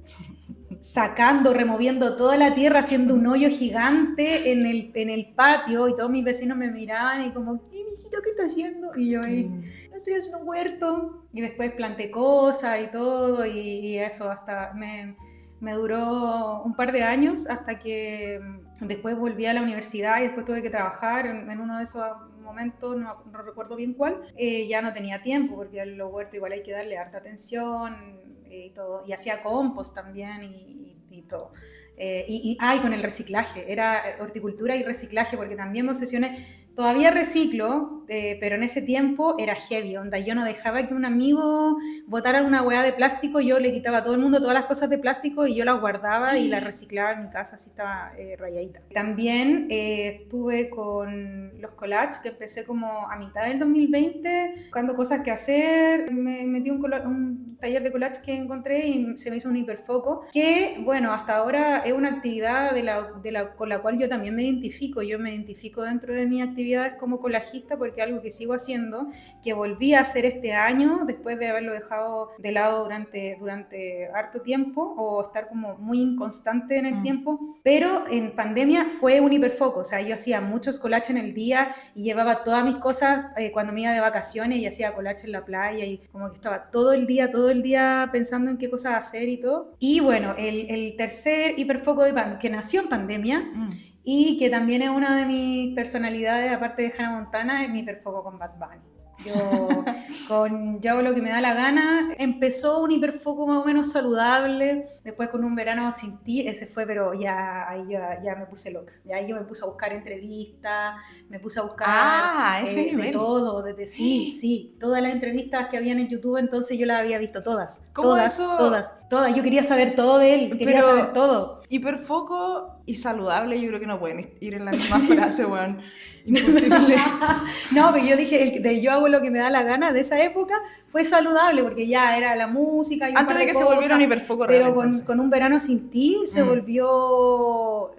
sacando, removiendo toda la tierra, haciendo un hoyo gigante en el patio, y todos mis vecinos me miraban y como, ¿qué, mijito, qué estás haciendo? Y yo ahí, estoy haciendo un huerto. Y después planté cosas y todo, y eso hasta me duró un par de años hasta que después volví a la universidad y después tuve que trabajar en uno de esos momentos, no recuerdo bien cuál, ya no tenía tiempo porque a los huertos igual hay que darle harta atención y todo, y hacía compost también y todo. Y con el reciclaje, era horticultura y reciclaje porque también me obsesioné. Todavía reciclo, pero en ese tiempo era heavy, onda. Yo no dejaba que un amigo botara una hueá de plástico, yo le quitaba a todo el mundo todas las cosas de plástico y yo las guardaba y las reciclaba en mi casa, así estaba rayadita. También estuve con los collages, que empecé como a mitad del 2020, buscando cosas que hacer. Me metí un taller de collage que encontré y se me hizo un hiperfoco, que bueno, hasta ahora es una actividad con la cual yo también me identifico. Yo me identifico dentro de mis actividades como collagista porque es algo que sigo haciendo, que volví a hacer este año después de haberlo dejado de lado durante harto tiempo o estar como muy inconstante en el tiempo, pero en pandemia fue un hiperfoco. O sea, yo hacía muchos collages en el día y llevaba todas mis cosas cuando me iba de vacaciones y hacía collages en la playa y como que estaba todo el día pensando en qué cosas hacer y todo. Y bueno, el tercer hiperfoco que nació en pandemia y que también es una de mis personalidades, aparte de Hannah Montana, es mi hiperfoco con Bad Bunny. Yo hago lo que me da la gana. Empezó un hiperfoco más o menos saludable, después con Un verano sin ti, ese fue, pero ahí ya me puse loca. Ya ahí yo me puse a buscar entrevistas, me puse a buscar ese nivel. de todo, sí, todas las entrevistas que habían en YouTube, entonces yo las había visto todas. ¿Cómo todas, eso? Todas. Yo quería saber todo de él, quería saber todo. Hiperfoco y saludable, yo creo que no pueden ir en la misma frase, weón. Imposible. No, pero yo dije, yo hago lo que me da la gana de esa época, fue saludable, porque ya era la música y un Antes par de que cosas, se volviera un hiperfoco pero real, con Un verano sin ti se volvió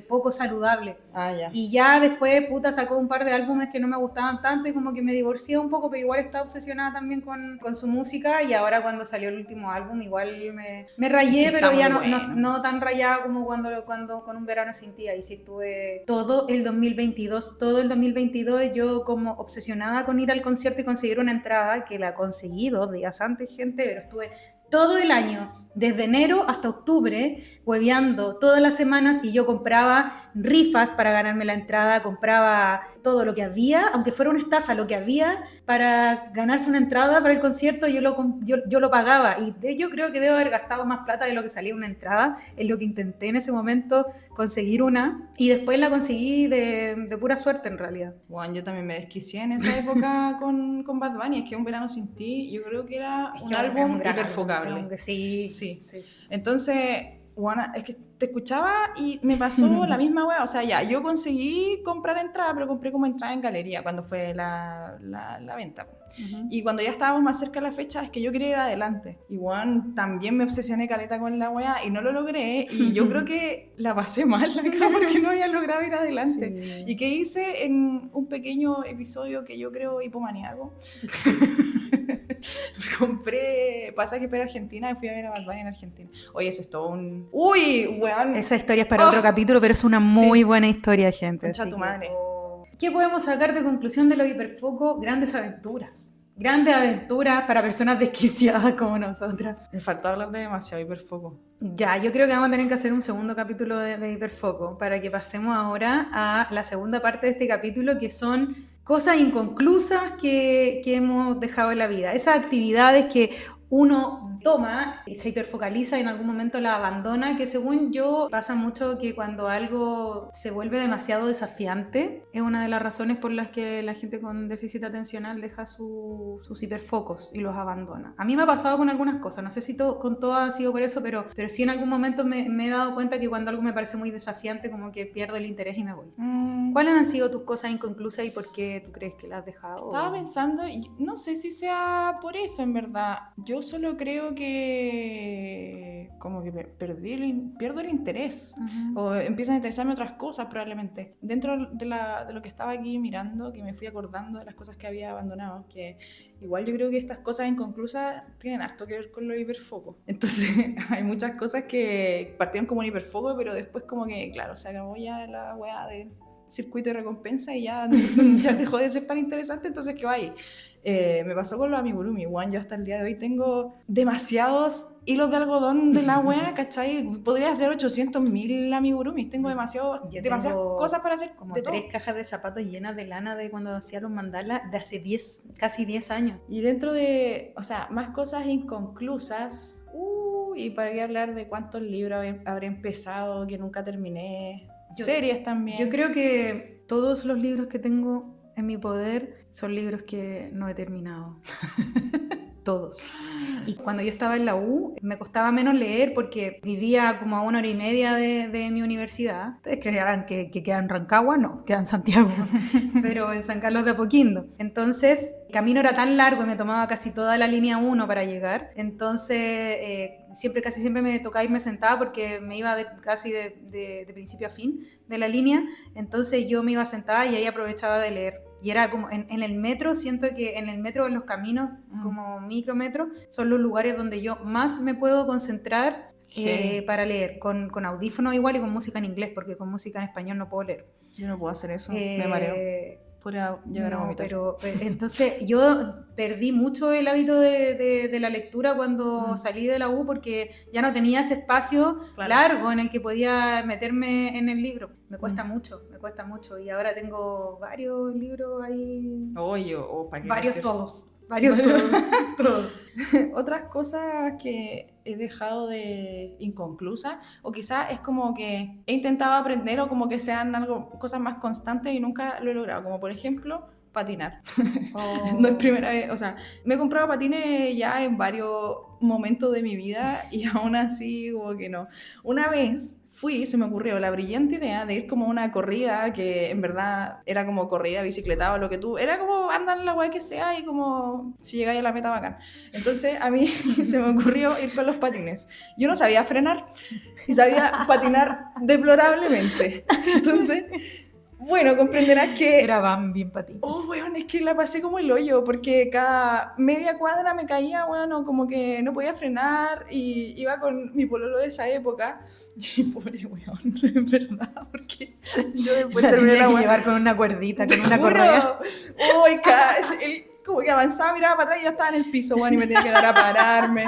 poco saludable. Ya. Y ya después, sacó un par de álbumes que no me gustaban tanto y como que me divorcié un poco, pero igual estaba obsesionada también con su música, y ahora cuando salió el último álbum igual me rayé, pero ya no tan rayada como cuando con Un verano sin ti. Ahí sí estuve todo el 2022 yo como obsesionada con ir al concierto y conseguir una entrada, que la conseguí 2 días antes, gente, pero estuve todo el año, desde enero hasta octubre, hueveando todas las semanas, y yo compraba rifas para ganarme la entrada, compraba todo lo que había, aunque fuera una estafa, lo que había para ganarse una entrada para el concierto, yo lo pagaba, y yo creo que debo haber gastado más plata de lo que salía una entrada, en lo que intenté en ese momento conseguir una, y después la conseguí de pura suerte en realidad. Bueno, yo también me desquicié en esa época con Bad Bunny. Es que Un verano sin ti, yo creo que era un álbum hiperfocable. Sí. Entonces, bueno, es que te escuchaba y me pasó la misma wea. O sea, ya, yo conseguí comprar entrada, pero compré como entrada en galería cuando fue la venta. Y cuando ya estábamos más cerca de la fecha, es que yo quería ir adelante. Igual también me obsesioné caleta con la wea y no lo logré. Y yo creo que la pasé mal acá porque no había logrado ir adelante. Sí. ¿Y qué hice en un pequeño episodio que yo creo hipomaníaco? Compré pasaje para Argentina y fui a ver a Bad Bunny en Argentina. Oye, eso es todo un... ¡Uy, weón! Esa historia es para otro capítulo, pero es una muy buena historia, gente. Concha tu madre. ¿Qué podemos sacar de conclusión de los hiperfocos? Grandes aventuras para personas desquiciadas como nosotras. Me faltó hablar de demasiado hiperfoco. Ya, yo creo que vamos a tener que hacer un segundo capítulo de hiperfoco para que pasemos ahora a la segunda parte de este capítulo, que son cosas inconclusas que hemos dejado en la vida. Esas actividades que uno toma y se hiperfocaliza y en algún momento la abandona, que según yo pasa mucho que cuando algo se vuelve demasiado desafiante es una de las razones por las que la gente con déficit atencional deja sus hiperfocos y los abandona. A mí me ha pasado con algunas cosas, no sé si con todo ha sido por eso, pero sí en algún momento me he dado cuenta que cuando algo me parece muy desafiante como que pierdo el interés y me voy. ¿Cuáles han sido tus cosas inconclusas y por qué tú crees que las has dejado? Estaba pensando, no sé si sea por eso en verdad. Yo solo creo que como que pierdo el interés o empiezan a interesarme otras cosas probablemente. Dentro de lo que estaba aquí mirando, que me fui acordando de las cosas que había abandonado, que igual yo creo que estas cosas inconclusas tienen harto que ver con los hiperfocos. Entonces hay muchas cosas que partieron como un hiperfoco, pero después como que, claro, se acabó ya la weá de circuito de recompensa y ya, ya dejó de ser tan interesante, entonces ¿qué va ahí? Me pasó con los amigurumi, weón. Yo hasta el día de hoy tengo demasiados hilos de algodón de la wea, ¿cachai? Podría hacer 800.000 amigurumis. Tengo demasiadas cosas para hacer. Como de 3 todo. cajas de zapatos llenas de lana de cuando hacía los mandalas de hace casi 10 años. Y dentro de, o sea, más cosas inconclusas. Y para qué hablar de cuántos libros habré empezado que nunca terminé. Series también. Yo creo que todos los libros que tengo en mi poder son libros que no he terminado. Todos. Y cuando yo estaba en la U, me costaba menos leer porque vivía como a 1 hora y media de mi universidad. Ustedes creerán que queda en Rancagua, no, queda en Santiago, pero en San Carlos de Apoquindo. Entonces, el camino era tan largo y me tomaba casi toda la línea 1 para llegar. Entonces, casi siempre me tocaba irme sentada porque me iba casi de principio a fin de la línea. Entonces, yo me iba sentada y ahí aprovechaba de leer. Y era como en el metro, siento que en el metro, en los caminos, como micrometro, son los lugares donde yo más me puedo concentrar para leer, con audífonos igual y con música en inglés, porque con música en español no puedo leer. Yo no puedo hacer eso, me mareo. Podría llegar a vomitar. Pero entonces yo perdí mucho el hábito de la lectura cuando salí de la U porque ya no tenía ese espacio largo en el que podía meterme en el libro. Me cuesta mucho y ahora tengo varios libros ahí. Oye, ¿para qué varios decir? todos. Varios todos. Otras cosas que he dejado de inconclusas, o quizás es como que he intentado aprender o como que sean cosas más constantes y nunca lo he logrado, como por ejemplo patinar. No es primera vez, o sea, me he comprado patines ya en varios momentos de mi vida y aún así como que no. Una vez se me ocurrió la brillante idea de ir como a una corrida que en verdad era como corrida, bicicleta o lo que tú, era como andar en la guay que sea y como si llegáis a la meta bacán. Entonces a mí se me ocurrió ir con los patines. Yo no sabía frenar y sabía patinar deplorablemente. Entonces, bueno, comprenderás que... Era Bambi en patines. Oh, weón, es que la pasé como el hoyo, porque cada media cuadra me caía, bueno, como que no podía frenar y iba con mi pololo de esa época. Y pobre weón, en verdad, porque yo después terminé la llevar con una cuerdita, con una correa. Uy, él como que avanzaba, miraba para atrás y ya estaba en el piso, weón, y me tenía que dar a pararme.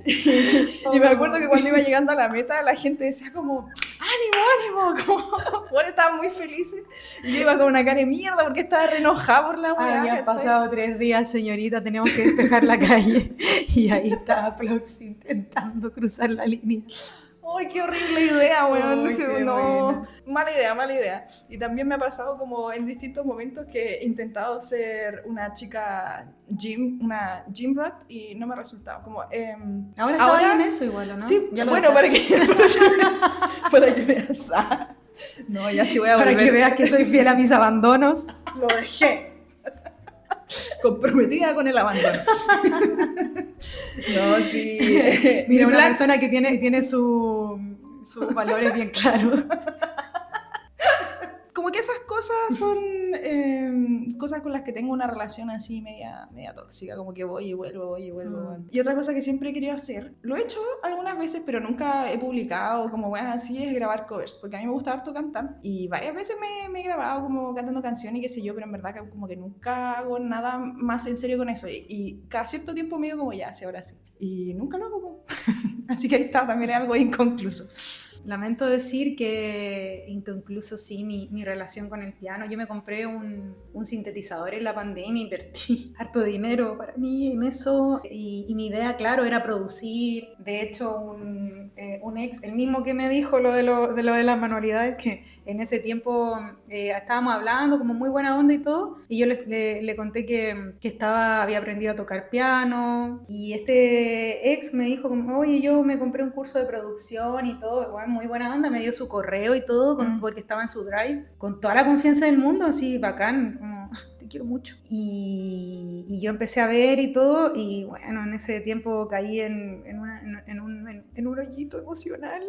Y me acuerdo que cuando iba llegando a la meta, la gente decía como... ¡Ánimo! Como, bueno, estaban muy felices. Y yo iba con una cara de mierda porque estaba re enojada por la weá. Habían pasado 3 días, señorita, tenemos que despejar la calle. Y ahí estaba Flox intentando cruzar la línea. ¡Ay, qué horrible idea, weón! Ay, No, mala idea. Y también me ha pasado como en distintos momentos que he intentado ser una chica una gym rat y no me ha resultado. Como, ahora en eso igual, ¿no? Sí, bueno, para que veas. No, ya sí voy a volver. Para que veas que soy fiel a mis abandonos. Lo dejé. Comprometida con el abandono. No, sí. Mira, una persona que tiene sus valores bien claros. Como que esas cosas son cosas con las que tengo una relación así media tóxica, como que voy y vuelvo. Y otra cosa que siempre he querido hacer, lo he hecho algunas veces, pero nunca he publicado, como weas así, es grabar covers, porque a mí me gusta harto cantar, y varias veces me he grabado como cantando canciones y qué sé yo, pero en verdad como que nunca hago nada más en serio con eso, y cada cierto tiempo me digo como ya, sí, ahora sí, y nunca lo hago. Así que ahí está, también es algo inconcluso. Lamento decir que inconcluso sí mi relación con el piano. Yo me compré un sintetizador en la pandemia, invertí harto dinero para mí en eso y mi idea, claro, era producir. De hecho, un ex, el mismo que me dijo lo de las manualidades, que en ese tiempo estábamos hablando como muy buena onda y todo, y yo le conté que había aprendido a tocar piano, y este ex me dijo como, oye, yo me compré un curso de producción y todo, bueno, muy buena onda, me dio su correo y todo, porque estaba en su drive, con toda la confianza del mundo, así, bacán, como, te te quiero mucho. Y yo empecé a ver y todo, y bueno, en ese tiempo caí en un hoyito emocional,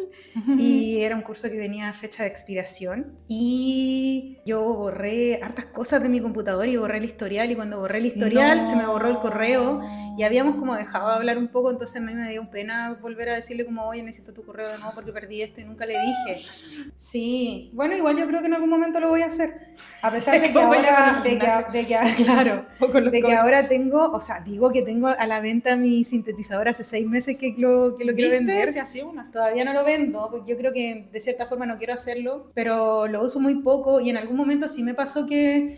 y era un curso que tenía fecha de expiración, y yo borré hartas cosas de mi computador y borré el historial, y cuando borré el historial se me borró el correo, y habíamos como dejado de hablar un poco, entonces a mí me dio pena volver a decirle como, oye, necesito tu correo de nuevo porque perdí y nunca le dije. Sí, bueno, igual yo creo que en algún momento lo voy a hacer, a pesar de que ahora, ahora tengo, o sea, digo que tengo a la venta mi sintetizador hace 6 meses que lo quiero vender. Se hacía una. Todavía no lo vendo, porque yo creo que de cierta forma no quiero hacerlo, pero lo uso muy poco, y en algún momento sí me pasó que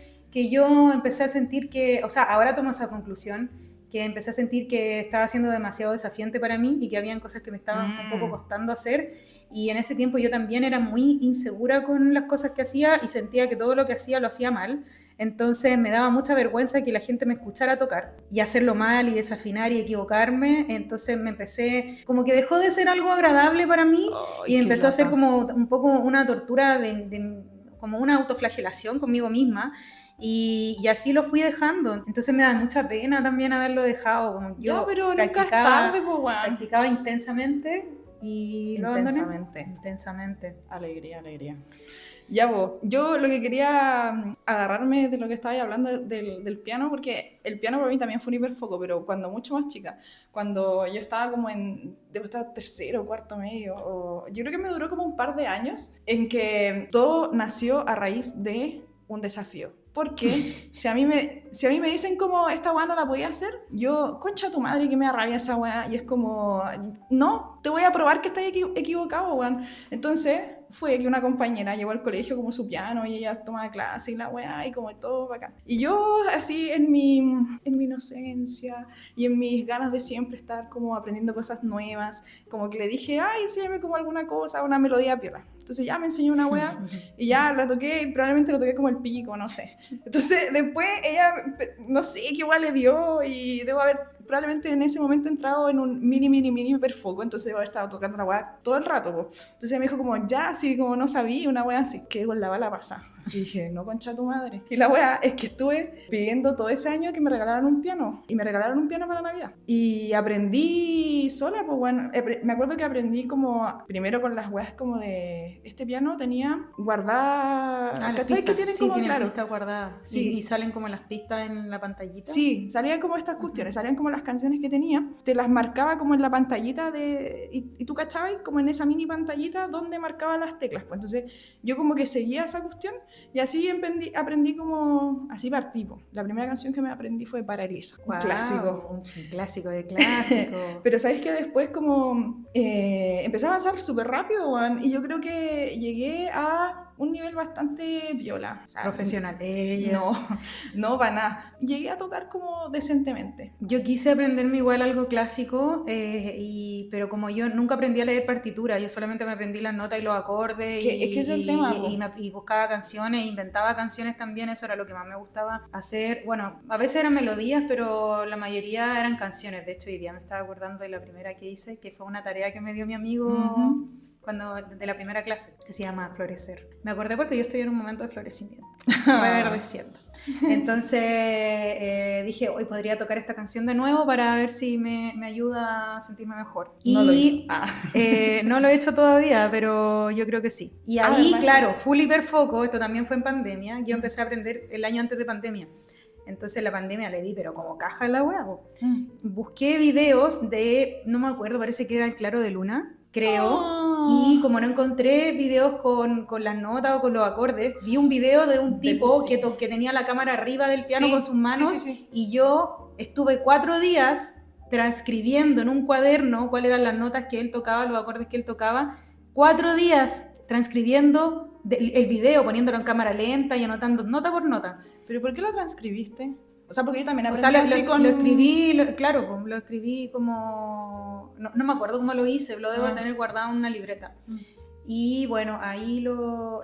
yo empecé a sentir que, o sea, ahora tomo esa conclusión, que empecé a sentir que estaba siendo demasiado desafiante para mí y que habían cosas que me estaban un poco costando hacer, y en ese tiempo yo también era muy insegura con las cosas que hacía y sentía que todo lo que hacía lo hacía mal. Entonces me daba mucha vergüenza que la gente me escuchara tocar y hacerlo mal y desafinar y equivocarme. Entonces me empecé, como que dejó de ser algo agradable para mí, y empezó a ser como un poco una tortura, como una autoflagelación conmigo misma. Y así lo fui dejando. Entonces me da mucha pena también haberlo dejado. Como yo pero nunca es tarde, pues, bueno. Practicaba intensamente y lo abandoné. Intensamente. Alegría. Ya vos, yo lo que quería agarrarme de lo que estabas hablando del piano, porque el piano para mí también fue un hiperfoco, pero cuando mucho más chica, cuando yo estaba como debo estar tercero o cuarto medio, yo creo que me duró como un par de años, en que todo nació a raíz de un desafío. Porque si a mí me dicen como esta weá no la podía hacer, yo, concha tu madre, que me da rabia esa weá, y es como, no, te voy a probar que estás equivocado, weón. Entonces fue que una compañera llevó al colegio como su piano y ella tomaba clase y la weá y como todo bacán. Y yo así en mi inocencia y en mis ganas de siempre estar como aprendiendo cosas nuevas, como que le dije, ay, enséñame como alguna cosa, una melodía piola. Entonces ya me enseñó una weá y ya la toqué, y probablemente lo toqué como el pico, no sé. Entonces después ella, no sé qué weá le dio, y debo haber probablemente en ese momento entrado en un mini hiperfoco, entonces debo haber estado tocando la weá todo el rato, po. Entonces ella me dijo como, ya, así como no sabía, una weá así, que con la bala pasada. Así dije, no, concha tu madre. Y la weá es que estuve pidiendo todo ese año que me regalaran un piano, y me regalaron un piano para Navidad. Y aprendí sola, pues bueno, me acuerdo que aprendí como, primero con las weas como de, este piano tenía guardada, ¿cachai? Que tienen como, tienen pistas guardadas, sí, y salen como las pistas en la pantallita. Sí, salían como estas cuestiones, salían como las canciones que tenía, te las marcaba como en la pantallita y tú cachabas como en esa mini pantallita donde marcaba las teclas, pues entonces yo como que seguía esa cuestión, y así aprendí como, así partí, pues. La primera canción que me aprendí fue Para Elisa, wow, un clásico de clásicos. Pero sabes que después como empecé a avanzar súper rápido, Juan, y yo creo que llegué a un nivel bastante viola. O sea, profesional. No, para nada. Llegué a tocar como decentemente. Yo quise aprenderme igual algo clásico, pero como yo nunca aprendí a leer partitura, yo solamente me aprendí las notas y los acordes. Es que es el tema. Y buscaba canciones, inventaba canciones también, eso era lo que más me gustaba hacer. Bueno, a veces eran melodías, pero la mayoría eran canciones. De hecho, hoy día me estaba acordando de la primera que hice, que fue una tarea que me dio mi amigo de la primera clase, que se llama Florecer. Me acordé porque yo estoy en un momento de florecimiento, reverdeciendo. Entonces dije, hoy podría tocar esta canción de nuevo para ver si me ayuda a sentirme mejor. No lo hizo. No lo he hecho todavía, pero yo creo que sí. Y ahí, claro, full hiperfoco, esto también fue en pandemia. Yo empecé a aprender el año antes de pandemia. Entonces la pandemia le di, pero como caja en la wea. Busqué videos de, no me acuerdo, parece que era el Claro de Luna, creo. Y como no encontré videos con las notas o con los acordes, vi un video de un tipo que tenía la cámara arriba del piano con sus manos. Y yo estuve 4 días transcribiendo en un cuaderno cuáles eran las notas que él tocaba, los acordes que él tocaba. 4 días transcribiendo el video, poniéndolo en cámara lenta y anotando nota por nota. ¿Pero por qué lo transcribiste? O sea, porque yo también aprendí lo escribí, lo escribí como... No me acuerdo cómo lo hice, lo debo tener guardado en una libreta. Y bueno, ahí lo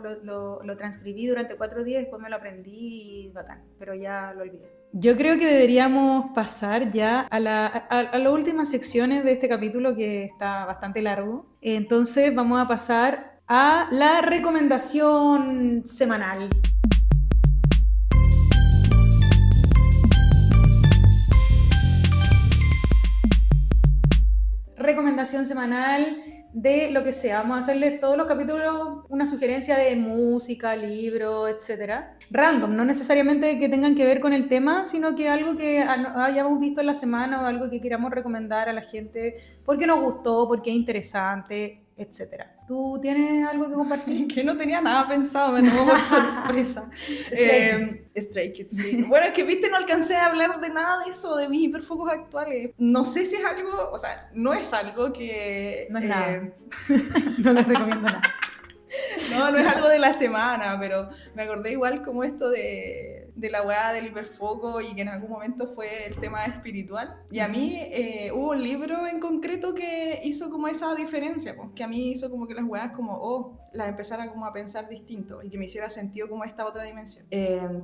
transcribí durante 4 días, después me lo aprendí y bacán, pero ya lo olvidé. Yo creo que deberíamos pasar ya a las últimas secciones de este capítulo, que está bastante largo. Entonces vamos a pasar a la recomendación semanal. recomendación semanal de lo que sea. Vamos a hacerle todos los capítulos una sugerencia de música, libro, etcétera. Random, no necesariamente que tengan que ver con el tema, sino que algo que hayamos visto en la semana o algo que queramos recomendar a la gente porque nos gustó, porque es interesante, etcétera. ¿Tú tienes algo que compartir? Que no tenía nada pensado, me tomó por sorpresa. Stray Kids, sí. Bueno, es que viste, no alcancé a hablar de nada de eso, de mis hiperfocos actuales. No sé si es algo, o sea, no es algo que... No es nada. No les recomiendo nada. No es algo de la semana, pero me acordé igual como esto de la weá del hiperfoco y que en algún momento fue el tema espiritual. Y a mí hubo un libro en concreto que hizo como esa diferencia, pues, que a mí hizo como que las weas como, las empezara como a pensar distinto y que me hiciera sentido como esta otra dimensión.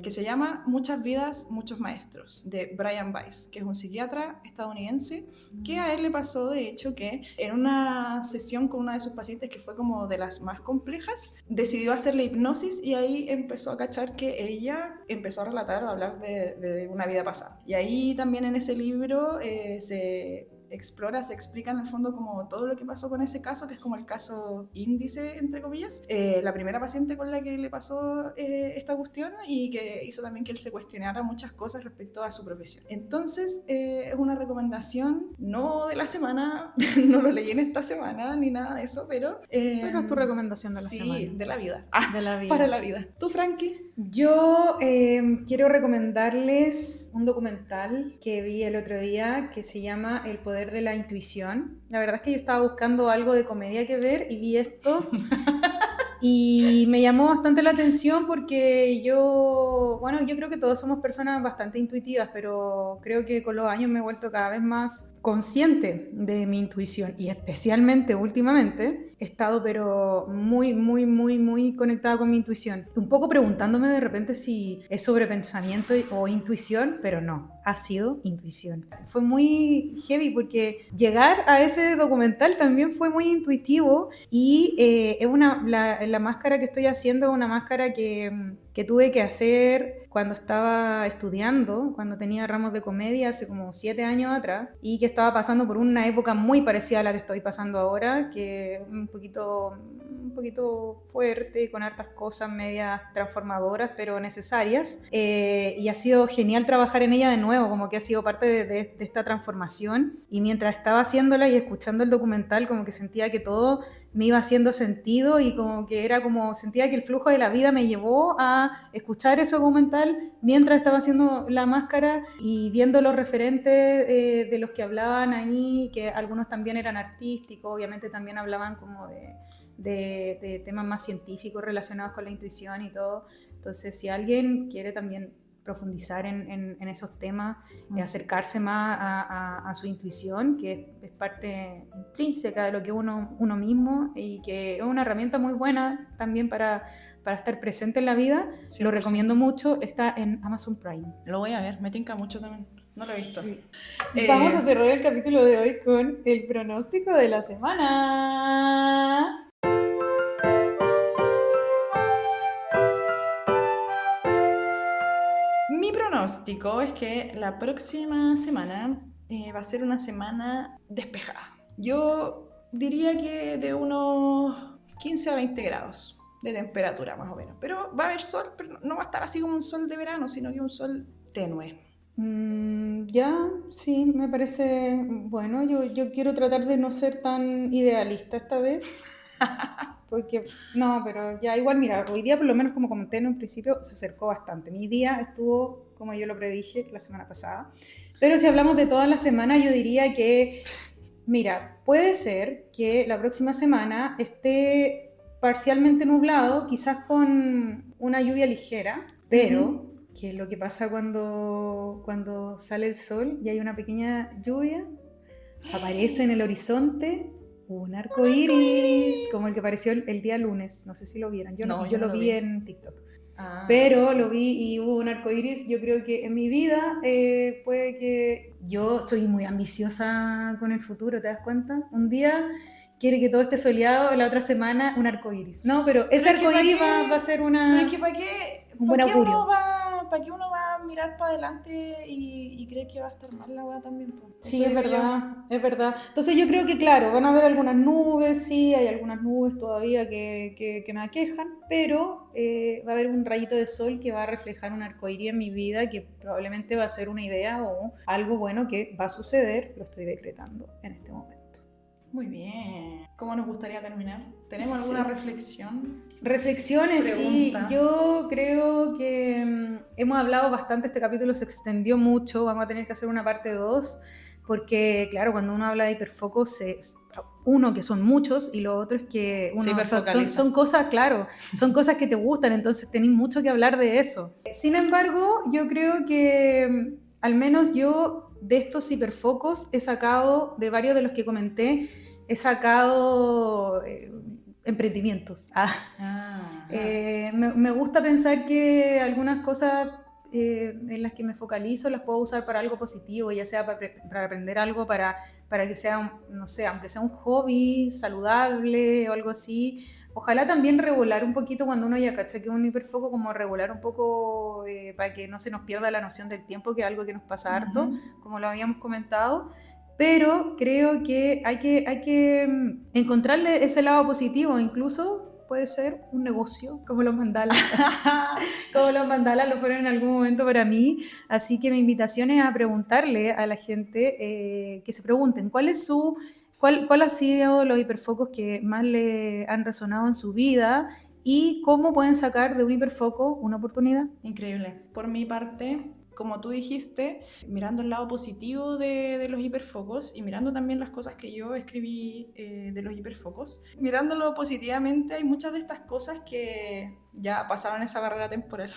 Que se llama Muchas vidas, muchos maestros, de Brian Weiss, que es un psiquiatra estadounidense, que a él le pasó de hecho que en una sesión con una de sus pacientes que fue como de las más complejas, decidió hacerle hipnosis y ahí empezó a cachar que ella empezó a relatar o a hablar de una vida pasada. Y ahí también en ese libro se explica en el fondo como todo lo que pasó con ese caso, que es como el caso índice, entre comillas, la primera paciente con la que le pasó esta cuestión y que hizo también que él se cuestionara muchas cosas respecto a su profesión. Entonces, es una recomendación, no de la semana, no lo leí en esta semana ni nada de eso, pero es tu recomendación de la semana. Sí, de la vida. De la vida. Para la vida. ¿Tú, Frankie? Yo quiero recomendarles un documental que vi el otro día que se llama El poder de la intuición. La verdad es que yo estaba buscando algo de comedia que ver y vi esto y me llamó bastante la atención porque yo creo que todos somos personas bastante intuitivas, pero creo que con los años me he vuelto cada vez más consciente de mi intuición y especialmente últimamente he estado pero muy conectada con mi intuición, un poco preguntándome de repente si es sobre pensamiento o intuición, pero no, ha sido intuición. Fue muy heavy porque llegar a ese documental también fue muy intuitivo y es la máscara que estoy haciendo es una máscara que tuve que hacer cuando estaba estudiando, cuando tenía ramos de comedia hace como 7 años atrás, y que estaba pasando por una época muy parecida a la que estoy pasando ahora, que es un poquito fuerte, con hartas cosas medias transformadoras, pero necesarias, y ha sido genial trabajar en ella de nuevo, como que ha sido parte de esta transformación, y mientras estaba haciéndola y escuchando el documental, como que sentía que todo me iba haciendo sentido y como que sentía que el flujo de la vida me llevó a escuchar ese documental mientras estaba haciendo la máscara y viendo los referentes de los que hablaban ahí, que algunos también eran artísticos, obviamente también hablaban como de temas más científicos relacionados con la intuición y todo. Entonces, si alguien quiere también profundizar en esos temas, acercarse más a su intuición, que es parte intrínseca de lo que uno mismo y que es una herramienta muy buena también para estar presente en la vida, lo recomiendo mucho, está en Amazon Prime. Lo voy a ver, me tinca mucho también, no lo he visto. Sí. Vamos a cerrar el capítulo de hoy con el pronóstico de la semana. Mi pronóstico es que la próxima semana va a ser una semana despejada. Yo diría que de unos 15 a 20 grados de temperatura más o menos. Pero va a haber sol, pero no va a estar así como un sol de verano, sino que un sol tenue. Ya, sí, me parece bueno. Yo quiero tratar de no ser tan idealista esta vez. Porque, no, pero ya igual, mira, hoy día por lo menos como comenté en un principio, se acercó bastante. Mi día estuvo, como yo lo predije, la semana pasada. Pero si hablamos de toda la semana, yo diría que, mira, puede ser que la próxima semana esté parcialmente nublado, quizás con una lluvia ligera, pero que es lo que pasa cuando sale el sol y hay una pequeña lluvia, aparece en el horizonte un arco iris, como el que apareció el día lunes. No sé si lo vieron. Yo lo vi en TikTok. Pero lo vi y hubo un arco iris. Yo creo que en mi vida puede que... Yo soy muy ambiciosa con el futuro, ¿te das cuenta? Un día quiere que todo esté soleado, la otra semana un arco iris. No, pero ese arco iris va a ser una... Pero es que ¿para qué un buen augurio. uno va ¿para qué uno va a mirar para adelante y creer que va a estar mal la weá también? Po? Sí, Eso es digo verdad, es verdad. Entonces yo creo que, claro, van a haber algunas nubes, sí, hay algunas nubes todavía que me aquejan, pero va a haber un rayito de sol que va a reflejar un arcoíris en mi vida que probablemente va a ser una idea o algo bueno que va a suceder, lo estoy decretando en este momento. Muy bien. ¿Cómo nos gustaría terminar? ¿Tenemos alguna reflexión? Reflexiones, Pregunta. sí. Yo creo que hemos hablado bastante, este capítulo se extendió mucho, vamos a tener que hacer una parte 2, porque claro, cuando uno habla de hiperfocos, uno que son muchos y lo otro es que Se uno, hiperfocaliza. son cosas, claro, son cosas que te gustan, entonces tenés mucho que hablar de eso. Sin embargo, yo creo que al menos yo de estos hiperfocos he sacado, de varios de los que comenté, he sacado emprendimientos. Me gusta pensar que algunas cosas en las que me focalizo las puedo usar para algo positivo, ya sea para aprender algo, para que sea, no sé, aunque sea un hobby saludable o algo así. Ojalá también regular un poquito cuando uno ya cacha que es un hiperfoco, como regular un poco para que no se nos pierda la noción del tiempo, que es algo que nos pasa harto, como lo habíamos comentado. Pero creo que hay que encontrarle ese lado positivo, incluso puede ser un negocio, como los mandalas. Como los mandalas lo fueron en algún momento para mí. Así que mi invitación es a preguntarle a la gente que se pregunten cuál ha sido los hiperfocos que más le han resonado en su vida y cómo pueden sacar de un hiperfoco una oportunidad. Increíble. Por mi parte, como tú dijiste, mirando el lado positivo de los hiperfocos y mirando también las cosas que yo escribí de los hiperfocos, mirándolo positivamente, hay muchas de estas cosas que ya pasaron esa barrera temporal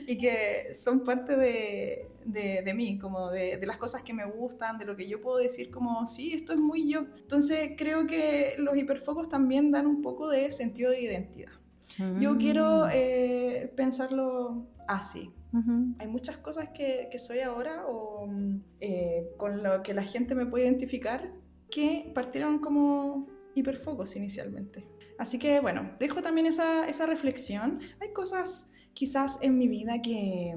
y que son parte de mí, como de las cosas que me gustan, de lo que yo puedo decir como, sí, esto es muy yo. Entonces creo que los hiperfocos también dan un poco de sentido de identidad. Yo quiero pensarlo así. Hay muchas cosas que soy ahora o con lo que la gente me puede identificar que partieron como hiperfocos inicialmente. Así que bueno, dejo también esa reflexión. Hay cosas quizás en mi vida que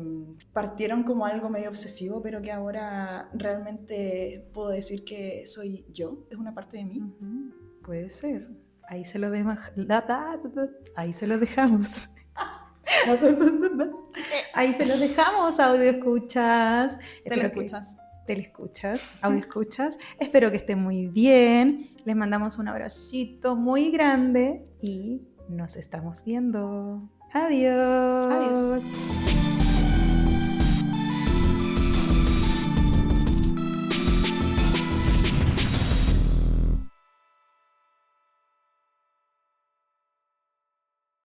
partieron como algo medio obsesivo, pero que ahora realmente puedo decir que soy yo, es una parte de mí. Puede ser. Ahí se lo dejamos. Ahí se lo dejamos. Ahí se los dejamos, audio escuchas. Telescuchas, audio escuchas. Espero que estén muy bien. Les mandamos un abracito muy grande y nos estamos viendo. Adiós. Adiós.